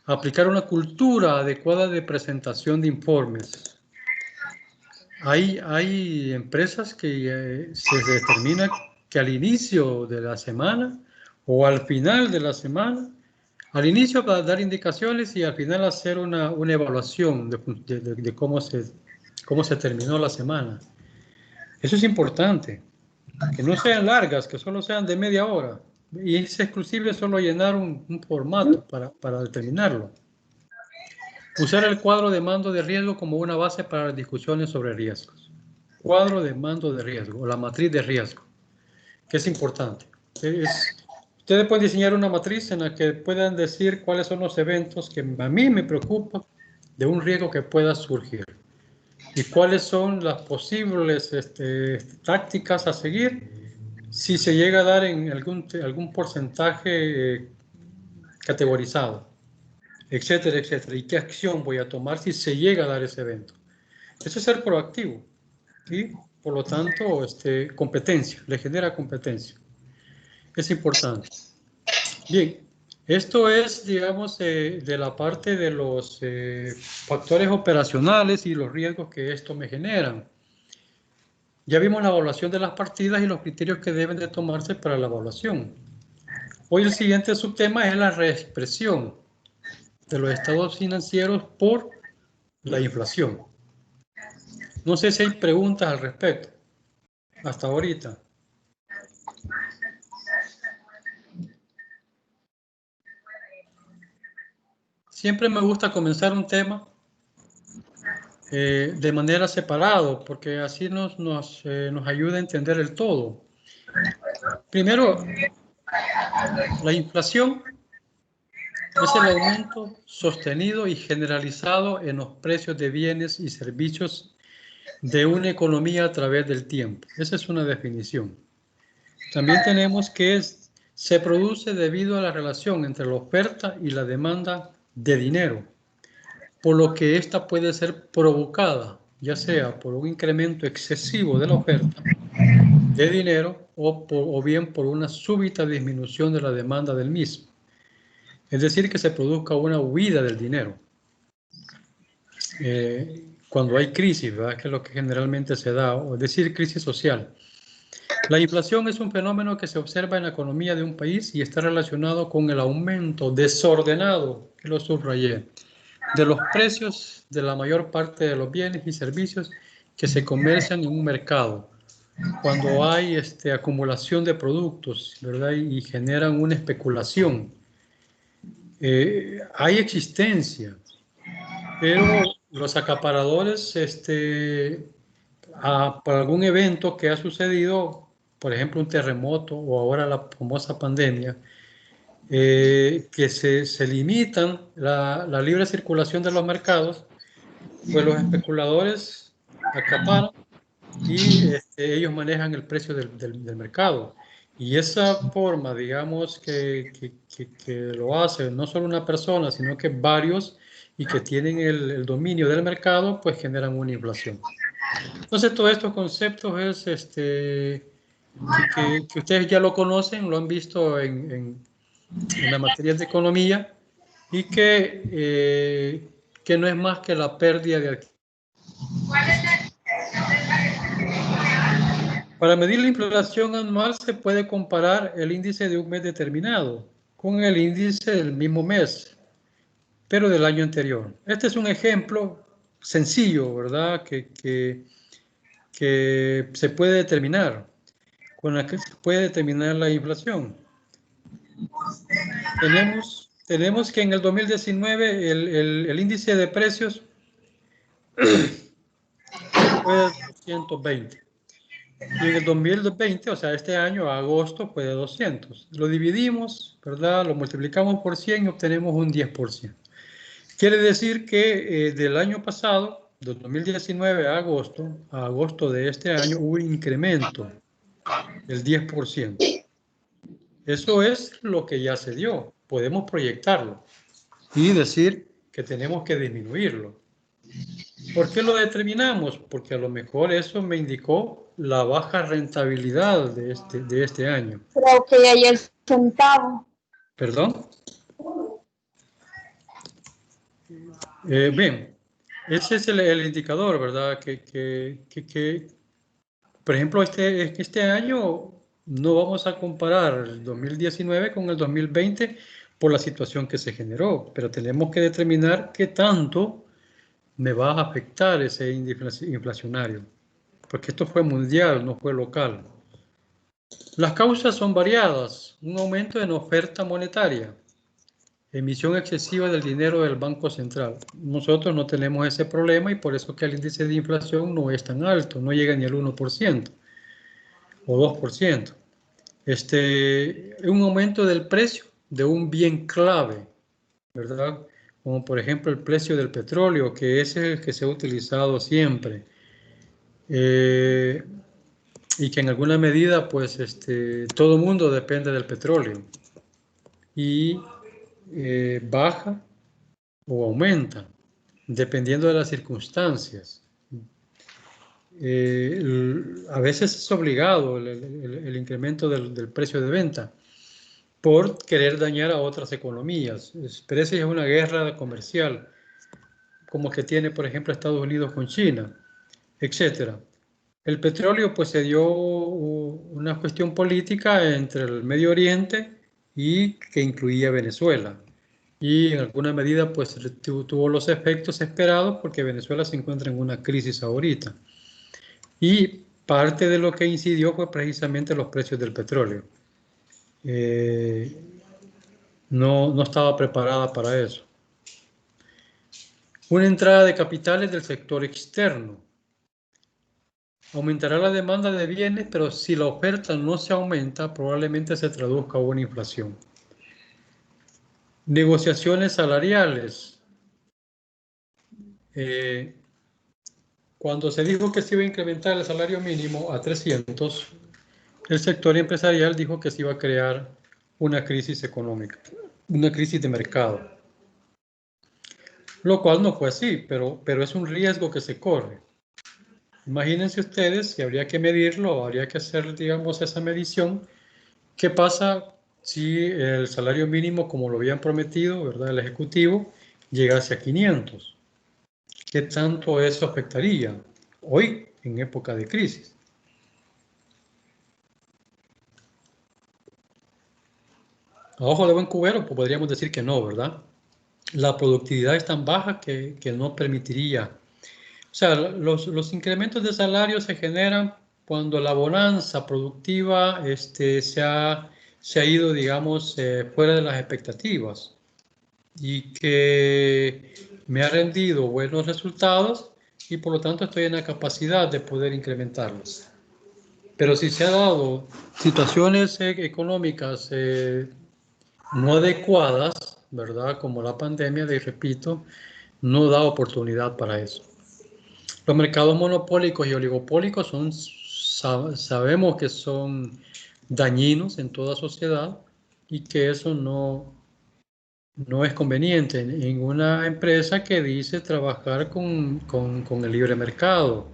S1: Aplicar una cultura adecuada de presentación de informes. Hay empresas que se determina que al inicio de la semana o al final de la semana, al inicio para dar indicaciones y al final hacer una evaluación de cómo se terminó la semana. Eso es importante. Que no sean largas, que solo sean de media hora. Y es exclusivo solo llenar un formato para determinarlo. Usar el cuadro de mando de riesgo como una base para las discusiones sobre riesgos. Cuadro de mando de riesgo o la matriz de riesgo, que es importante. Ustedes pueden diseñar una matriz en la que puedan decir cuáles son los eventos que a mí me preocupan de un riesgo que pueda surgir y cuáles son las posibles tácticas a seguir si se llega a dar en algún porcentaje categorizado, etcétera, etcétera. ¿Y qué acción voy a tomar si se llega a dar ese evento? Eso es ser proactivo y, por lo tanto, competencia, le genera competencia. Es importante. Bien, esto es, digamos, de la parte de los factores operacionales y los riesgos que esto me generan. Ya vimos la evaluación de las partidas y los criterios que deben de tomarse para la evaluación. Hoy el siguiente subtema es la reexpresión de los estados financieros por la inflación. No sé si hay preguntas al respecto hasta ahorita. Siempre me gusta comenzar un tema de manera separada, porque así nos ayuda a entender el todo. Primero, la inflación es el aumento sostenido y generalizado en los precios de bienes y servicios de una economía a través del tiempo. Esa es una definición. También tenemos que se produce debido a la relación entre la oferta y la demanda de dinero, por lo que ésta puede ser provocada, ya sea por un incremento excesivo de la oferta de dinero o bien por una súbita disminución de la demanda del mismo. Es decir, que se produzca una huida del dinero. Cuando hay crisis, ¿verdad? Que es lo que generalmente se da, o es decir, crisis social. La inflación es un fenómeno que se observa en la economía de un país y está relacionado con el aumento desordenado, que lo subrayé, de los precios de la mayor parte de los bienes y servicios que se comercian en un mercado. Cuando hay acumulación de productos, ¿verdad? Y generan una especulación. Hay existencia, pero los acaparadores, por algún evento que ha sucedido, por ejemplo, un terremoto o ahora la famosa pandemia, que se limitan la libre circulación de los mercados, pues los especuladores acaparan y ellos manejan el precio del mercado. Y esa forma, digamos, que lo hace no solo una persona, sino que varios y que tienen el dominio del mercado, pues generan una inflación. Entonces, todos estos conceptos es que ustedes ya lo conocen, lo han visto en las materias de economía y que no es más que la pérdida de actividad. Para medir la inflación anual se puede comparar el índice de un mes determinado con el índice del mismo mes, pero del año anterior. Este es un ejemplo sencillo, ¿verdad? Que se puede determinar, con la que se puede determinar la inflación. Tenemos que en el 2019 el índice de precios fue de 220. Y en el 2020, o sea, este año, agosto, fue de 200. Lo dividimos, ¿verdad? Lo multiplicamos por 100 y obtenemos un 10%. Quiere decir que del año pasado, del 2019 a agosto de este año, hubo un incremento del 10%. Eso es lo que ya se dio. Podemos proyectarlo y decir que tenemos que disminuirlo. ¿Por qué lo determinamos? Porque a lo mejor eso me indicó la baja rentabilidad de este año.
S3: Creo que ahí el centavo.
S1: ¿Perdón? Bien, ese es el indicador, ¿verdad? Por ejemplo, este año no vamos a comparar el 2019 con el 2020 por la situación que se generó, pero tenemos que determinar qué tanto me va a afectar ese índice inflacionario, porque esto fue mundial, no fue local. Las causas son variadas: un aumento en oferta monetaria, emisión excesiva del dinero del Banco Central. Nosotros no tenemos ese problema y por eso que el índice de inflación no es tan alto, no llega ni al 1% o 2%. Un aumento del precio de un bien clave, ¿verdad? Como por ejemplo el precio del petróleo, que es el que se ha utilizado siempre. Y que en alguna medida, pues, todo el mundo depende del petróleo. Y baja o aumenta, dependiendo de las circunstancias. A veces es obligado el incremento del precio de venta por querer dañar a otras economías. Parece que es una guerra comercial, como que tiene, por ejemplo, Estados Unidos con China, etcétera. El petróleo, pues, se dio una cuestión política entre el Medio Oriente y que incluía Venezuela. Y en alguna medida, pues, tuvo los efectos esperados porque Venezuela se encuentra en una crisis ahorita. Y parte de lo que incidió fue precisamente los precios del petróleo. No estaba preparada para eso. Una entrada de capitales del sector externo. Aumentará la demanda de bienes, pero si la oferta no se aumenta, probablemente se traduzca en una inflación. Negociaciones salariales. Cuando se dijo que se iba a incrementar el salario mínimo a 300, el sector empresarial dijo que se iba a crear una crisis económica, una crisis de mercado. Lo cual no fue así, pero es un riesgo que se corre. Imagínense ustedes que habría que medirlo, habría que hacer, digamos, esa medición. ¿Qué pasa si el salario mínimo, como lo habían prometido, ¿verdad?, el Ejecutivo, llegase a 500? ¿Qué tanto eso afectaría hoy, en época de crisis? A ojo de buen cubero, pues podríamos decir que no, ¿verdad? La productividad es tan baja que no permitiría. O sea, los incrementos de salario se generan cuando la bonanza productiva se ha ido, digamos, fuera de las expectativas y que me ha rendido buenos resultados y por lo tanto estoy en la capacidad de poder incrementarlos. Pero si se han dado situaciones económicas no adecuadas, ¿verdad? Como la pandemia, repito, no da oportunidad para eso. Los mercados monopólicos y oligopólicos sabemos que son dañinos en toda sociedad y que eso no es conveniente en una empresa que dice trabajar con el libre mercado.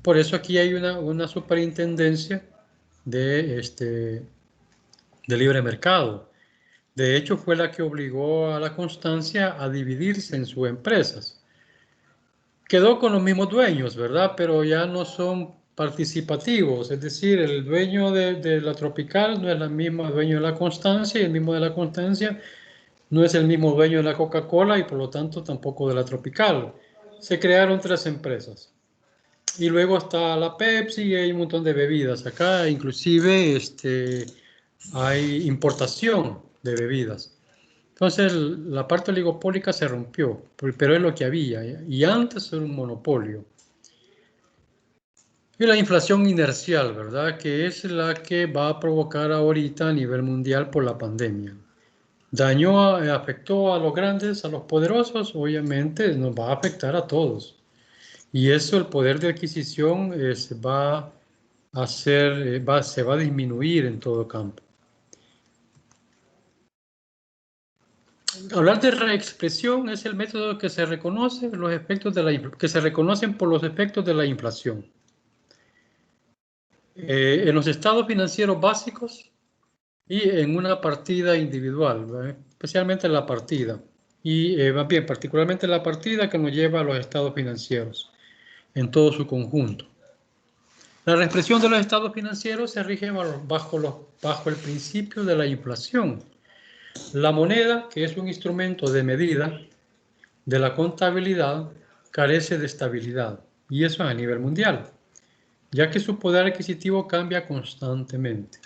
S1: Por eso aquí hay una superintendencia de libre mercado. De hecho, fue la que obligó a la Constancia a dividirse en sus empresas. Quedó con los mismos dueños, ¿verdad? Pero ya no son participativos, es decir, el dueño de la Tropical no es el mismo dueño de la Constancia y el mismo de la Constancia no es el mismo dueño de la Coca-Cola y por lo tanto tampoco de la Tropical. Se crearon 3 empresas. Y luego está la Pepsi y hay un montón de bebidas. Acá inclusive hay importación de bebidas. Entonces la parte oligopólica se rompió, pero es lo que había. Y antes era un monopolio. Y la inflación inercial, ¿verdad? Que es la que va a provocar ahorita a nivel mundial por la pandemia. Afectó a los grandes, a los poderosos, obviamente nos va a afectar a todos. Y eso, el poder de adquisición se va a disminuir en todo campo. Hablar de reexpresión es el método que se reconoce que se reconocen por los efectos de la inflación. En los estados financieros básicos y en una partida individual, ¿verdad? Especialmente en la partida. Y más bien, particularmente la partida que nos lleva a los estados financieros en todo su conjunto. La reexpresión de los estados financieros se rige bajo el principio de la inflación. La moneda, que es un instrumento de medida de la contabilidad, carece de estabilidad, y eso a nivel mundial, ya que su poder adquisitivo cambia constantemente.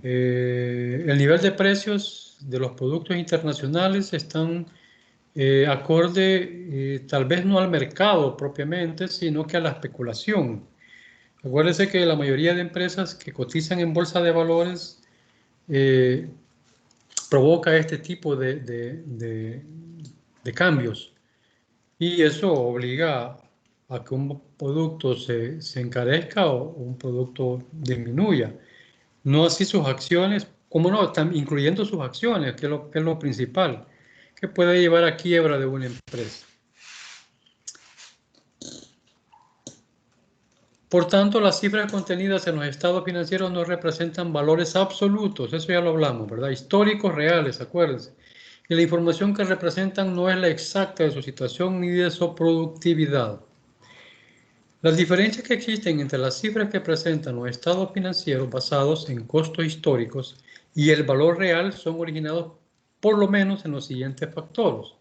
S1: El nivel de precios de los productos internacionales están acorde tal vez no al mercado propiamente, sino que a la especulación. Acuérdense que la mayoría de empresas que cotizan en bolsa de valores provoca este tipo de cambios y eso obliga a que un producto se encarezca o un producto disminuya. No así sus acciones, como no, incluyendo sus acciones, que es lo principal, que puede llevar a quiebra de una empresa. Por tanto, las cifras contenidas en los estados financieros no representan valores absolutos, eso ya lo hablamos, ¿verdad? Históricos reales, acuérdense. Y la información que representan no es la exacta de su situación ni de su productividad. Las diferencias que existen entre las cifras que presentan los estados financieros basados en costos históricos y el valor real son originados por lo menos en los siguientes factores.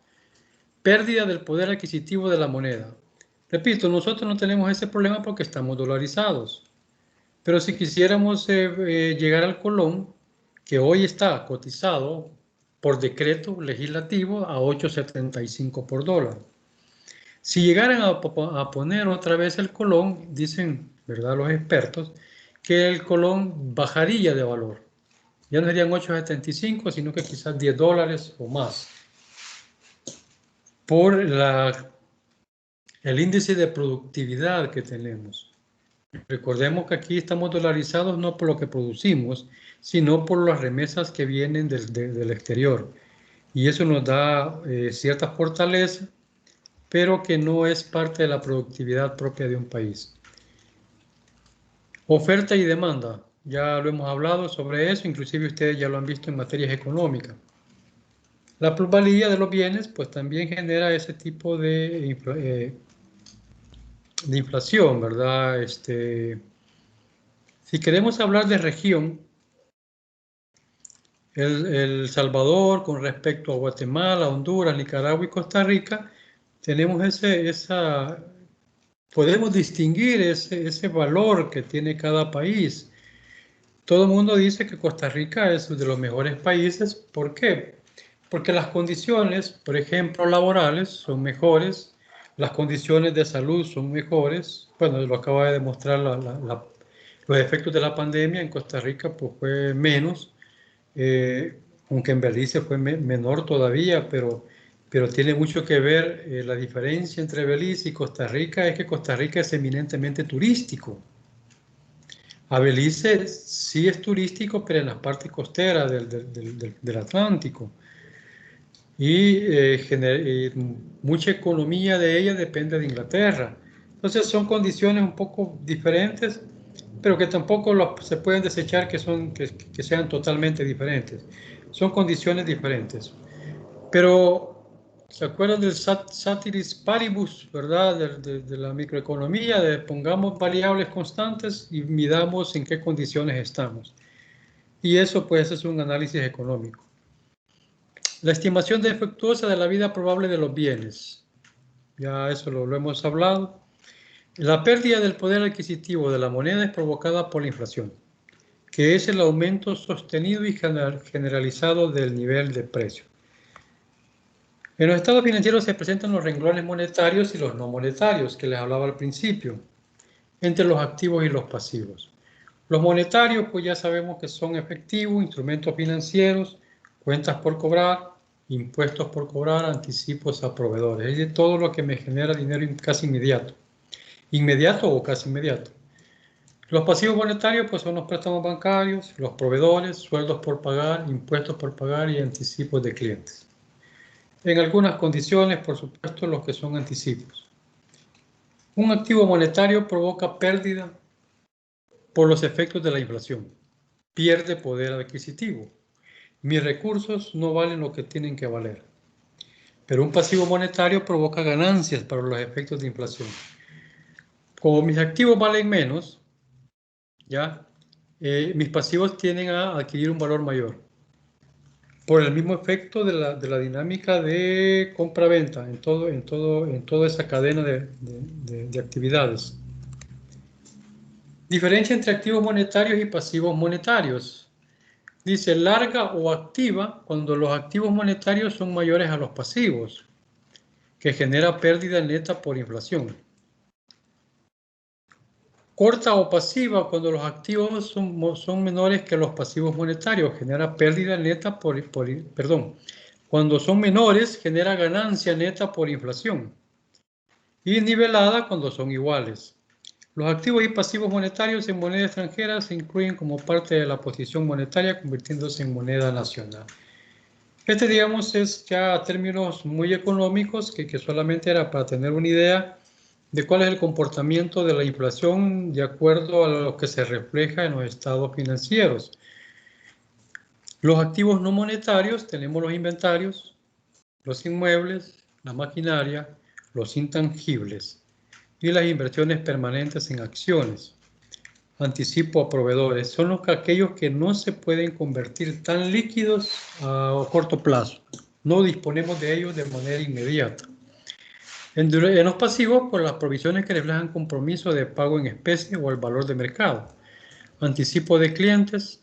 S1: Pérdida del poder adquisitivo de la moneda. Repito, nosotros no tenemos ese problema porque estamos dolarizados. Pero si quisiéramos llegar al colón, que hoy está cotizado por decreto legislativo a 8.75 por dólar. Si llegaran a poner otra vez el colón, dicen, ¿verdad?, los expertos, que el colón bajaría de valor. Ya no serían 8.75, sino que quizás 10 dólares o más. Por el índice de productividad que tenemos. Recordemos que aquí estamos dolarizados no por lo que producimos, sino por las remesas que vienen del exterior. Y eso nos da cierta fortaleza, pero que no es parte de la productividad propia de un país. Oferta y demanda. Ya lo hemos hablado sobre eso, inclusive ustedes ya lo han visto en materias económicas. La plusvalía de los bienes, pues también genera ese tipo de inflación, ¿verdad? Si queremos hablar de región, El Salvador con respecto a Guatemala, Honduras, Nicaragua y Costa Rica, tenemos podemos distinguir ese valor que tiene cada país. Todo el mundo dice que Costa Rica es uno de los mejores países. ¿Por qué? Porque las condiciones, por ejemplo, laborales son mejores, las condiciones de salud son mejores. Bueno, lo acaba de demostrar Los efectos de la pandemia en Costa Rica pues, fue menos, aunque en Belice fue menor todavía, pero tiene mucho que ver la diferencia entre Belice y Costa Rica es que Costa Rica es eminentemente turístico. A Belice sí es turístico, pero en las partes costeras del Atlántico. Y mucha economía de ella depende de Inglaterra. Entonces son condiciones un poco diferentes, pero que tampoco se pueden desechar que sean totalmente diferentes. Son condiciones diferentes. Pero, ¿se acuerdan del Ceteris Paribus, verdad? De la microeconomía, pongamos variables constantes y midamos en qué condiciones estamos. Y eso, pues, es un análisis económico. La estimación defectuosa de la vida probable de los bienes. Ya eso lo hemos hablado. La pérdida del poder adquisitivo de la moneda es provocada por la inflación, que es el aumento sostenido y generalizado del nivel de precio. En los estados financieros se presentan los renglones monetarios y los no monetarios, que les hablaba al principio, entre los activos y los pasivos. Los monetarios, pues ya sabemos que son efectivos, instrumentos financieros, cuentas por cobrar, impuestos por cobrar, anticipos a proveedores. Es de todo lo que me genera dinero casi inmediato. Inmediato o casi inmediato. Los pasivos monetarios, pues son los préstamos bancarios, los proveedores, sueldos por pagar, impuestos por pagar y anticipos de clientes. En algunas condiciones, por supuesto, los que son anticipos. Un activo monetario provoca pérdida por los efectos de la inflación. Pierde poder adquisitivo. Mis recursos no valen lo que tienen que valer. Pero un pasivo monetario provoca ganancias para los efectos de inflación. Como mis activos valen menos, ¿ya? Mis pasivos tienden a adquirir un valor mayor. Por el mismo efecto de la dinámica de compra-venta en toda esa cadena de actividades. Diferencia entre activos monetarios y pasivos monetarios. Dice larga o activa cuando los activos monetarios son mayores a los pasivos, que genera pérdida neta por inflación. Corta o pasiva cuando los activos son menores que los pasivos monetarios, genera pérdida neta cuando son menores, genera ganancia neta por inflación. Y nivelada cuando son iguales. Los activos y pasivos monetarios en moneda extranjera se incluyen como parte de la posición monetaria, convirtiéndose en moneda nacional. Digamos, es ya términos muy económicos que solamente era para tener una idea de cuál es el comportamiento de la inflación de acuerdo a lo que se refleja en los estados financieros. Los activos no monetarios, tenemos los inventarios, los inmuebles, la maquinaria, los intangibles y las inversiones permanentes en acciones. Anticipo a proveedores, son aquellos que no se pueden convertir tan líquidos a corto plazo. No disponemos de ellos de manera inmediata. En los pasivos, por las provisiones que reflejan compromiso de pago en especie o el valor de mercado. Anticipo de clientes,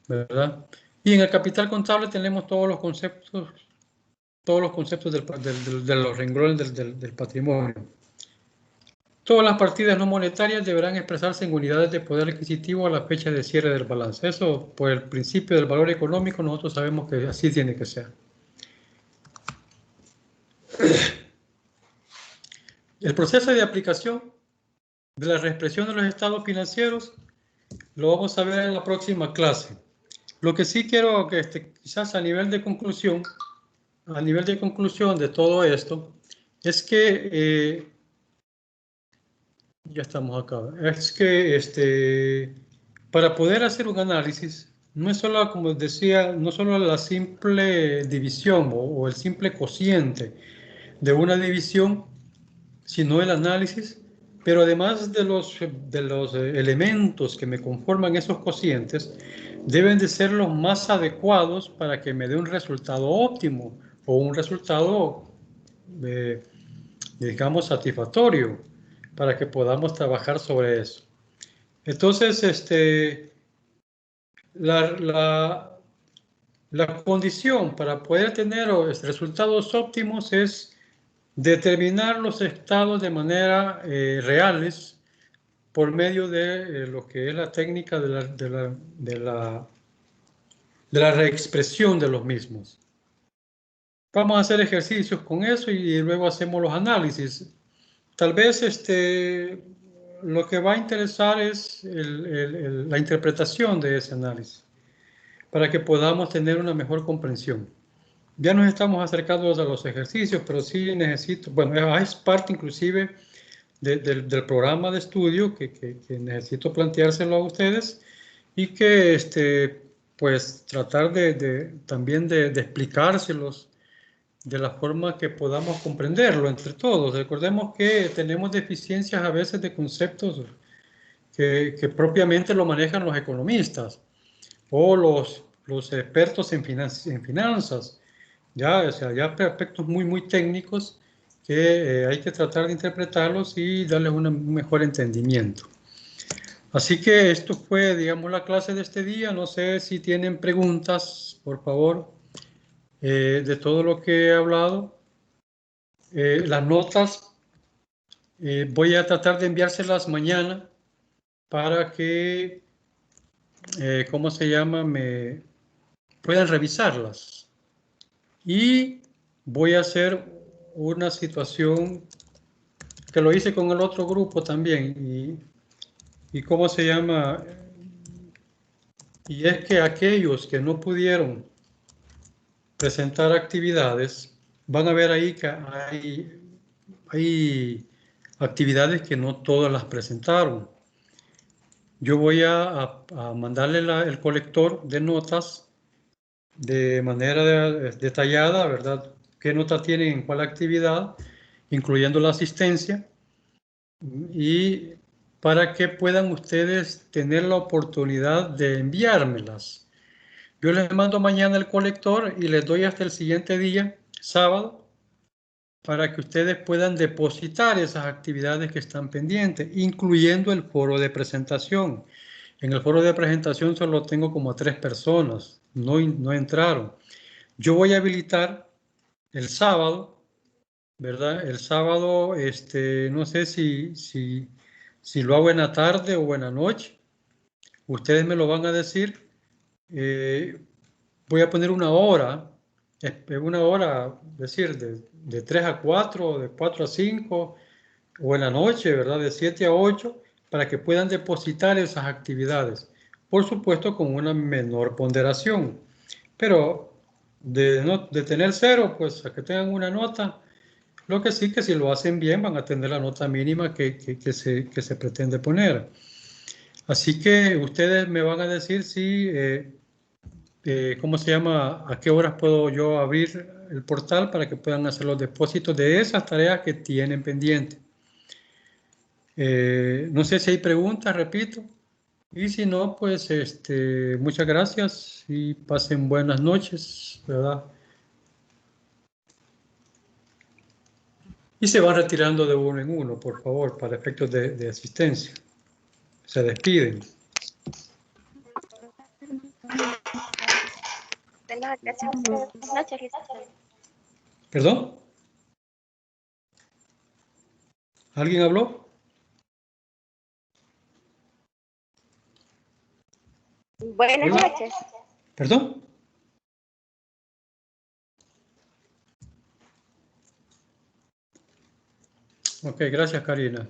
S1: ¿verdad? Y en el capital contable tenemos todos los conceptos de los renglones del patrimonio. Todas las partidas no monetarias deberán expresarse en unidades de poder adquisitivo a la fecha de cierre del balance. Eso, por el principio del valor económico, nosotros sabemos que así tiene que ser. El proceso de aplicación de la reexpresión de los estados financieros lo vamos a ver en la próxima clase. Lo que sí quiero que quizás a nivel de conclusión de todo esto, es que ya estamos acá. Es que para poder hacer un análisis, no es solo, como decía, no solo la simple división o el simple cociente de una división, sino el análisis, pero además de los elementos que me conforman esos cocientes, deben de ser los más adecuados para que me dé un resultado óptimo o un resultado, digamos, satisfactorio, para que podamos trabajar sobre eso. Entonces, la condición para poder tener resultados óptimos es determinar los estados de manera reales por medio de lo que es la técnica de la reexpresión de los mismos. Vamos a hacer ejercicios con eso y luego hacemos los análisis. Tal vez lo que va a interesar es la interpretación de ese análisis, para que podamos tener una mejor comprensión. Ya nos estamos acercando a los ejercicios, pero sí necesito, bueno, es parte inclusive del programa de estudio que necesito planteárselo a ustedes y que pues tratar también de explicárselos de la forma que podamos comprenderlo entre todos. Recordemos que tenemos deficiencias a veces de conceptos que propiamente lo manejan los economistas o los expertos en finanzas. Ya, o sea, ya aspectos muy técnicos que hay que tratar de interpretarlos y darles un mejor entendimiento. Así que esto fue, digamos, la clase de este día. No sé si tienen preguntas, por favor, de todo lo que he hablado. Las notas voy a tratar de enviárselas mañana para que, ¿cómo se llama? Me puedan revisarlas. Y voy a hacer una situación que lo hice con el otro grupo también. Y ¿cómo se llama? Y es que aquellos que no pudieron presentar actividades, van a ver ahí que hay actividades que no todas las presentaron. Yo voy a mandarle el colector de notas de manera detallada, ¿verdad? ¿Qué nota tienen en cuál actividad, incluyendo la asistencia? Y para que puedan ustedes tener la oportunidad de enviármelas. Yo les mando mañana el colector y les doy hasta el siguiente día, sábado, para que ustedes puedan depositar esas actividades que están pendientes, incluyendo el foro de presentación. En el foro de presentación solo tengo como 3 personas, no entraron. Yo voy a habilitar el sábado, ¿verdad? El sábado, no sé si lo hago en la tarde o en la noche. Ustedes me lo van a decir. Voy a poner una hora, decir, de 3 a 4, de 4 a 5, o en la noche, ¿verdad? De 7 a 8, para que puedan depositar esas actividades. Por supuesto, con una menor ponderación. Pero de tener 0, pues a que tengan una nota. Lo que sí que si lo hacen bien van a tener la nota mínima que se pretende poner. Así que ustedes me van a decir si, ¿cómo se llama? ¿A qué horas puedo yo abrir el portal para que puedan hacer los depósitos de esas tareas que tienen pendientes? No sé si hay preguntas, repito. Y si no, pues muchas gracias y pasen buenas noches, ¿verdad? Y se van retirando de uno en uno, por favor, para efectos de asistencia. Se despiden.
S2: Buenas noches, licenciado.
S1: ¿Perdón? ¿Alguien habló?
S2: Buenas
S1: Hola.
S2: noches.
S1: ¿Perdón? Ok, gracias, Karina.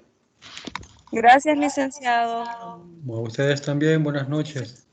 S4: Gracias, licenciado.
S1: A ustedes también, buenas noches.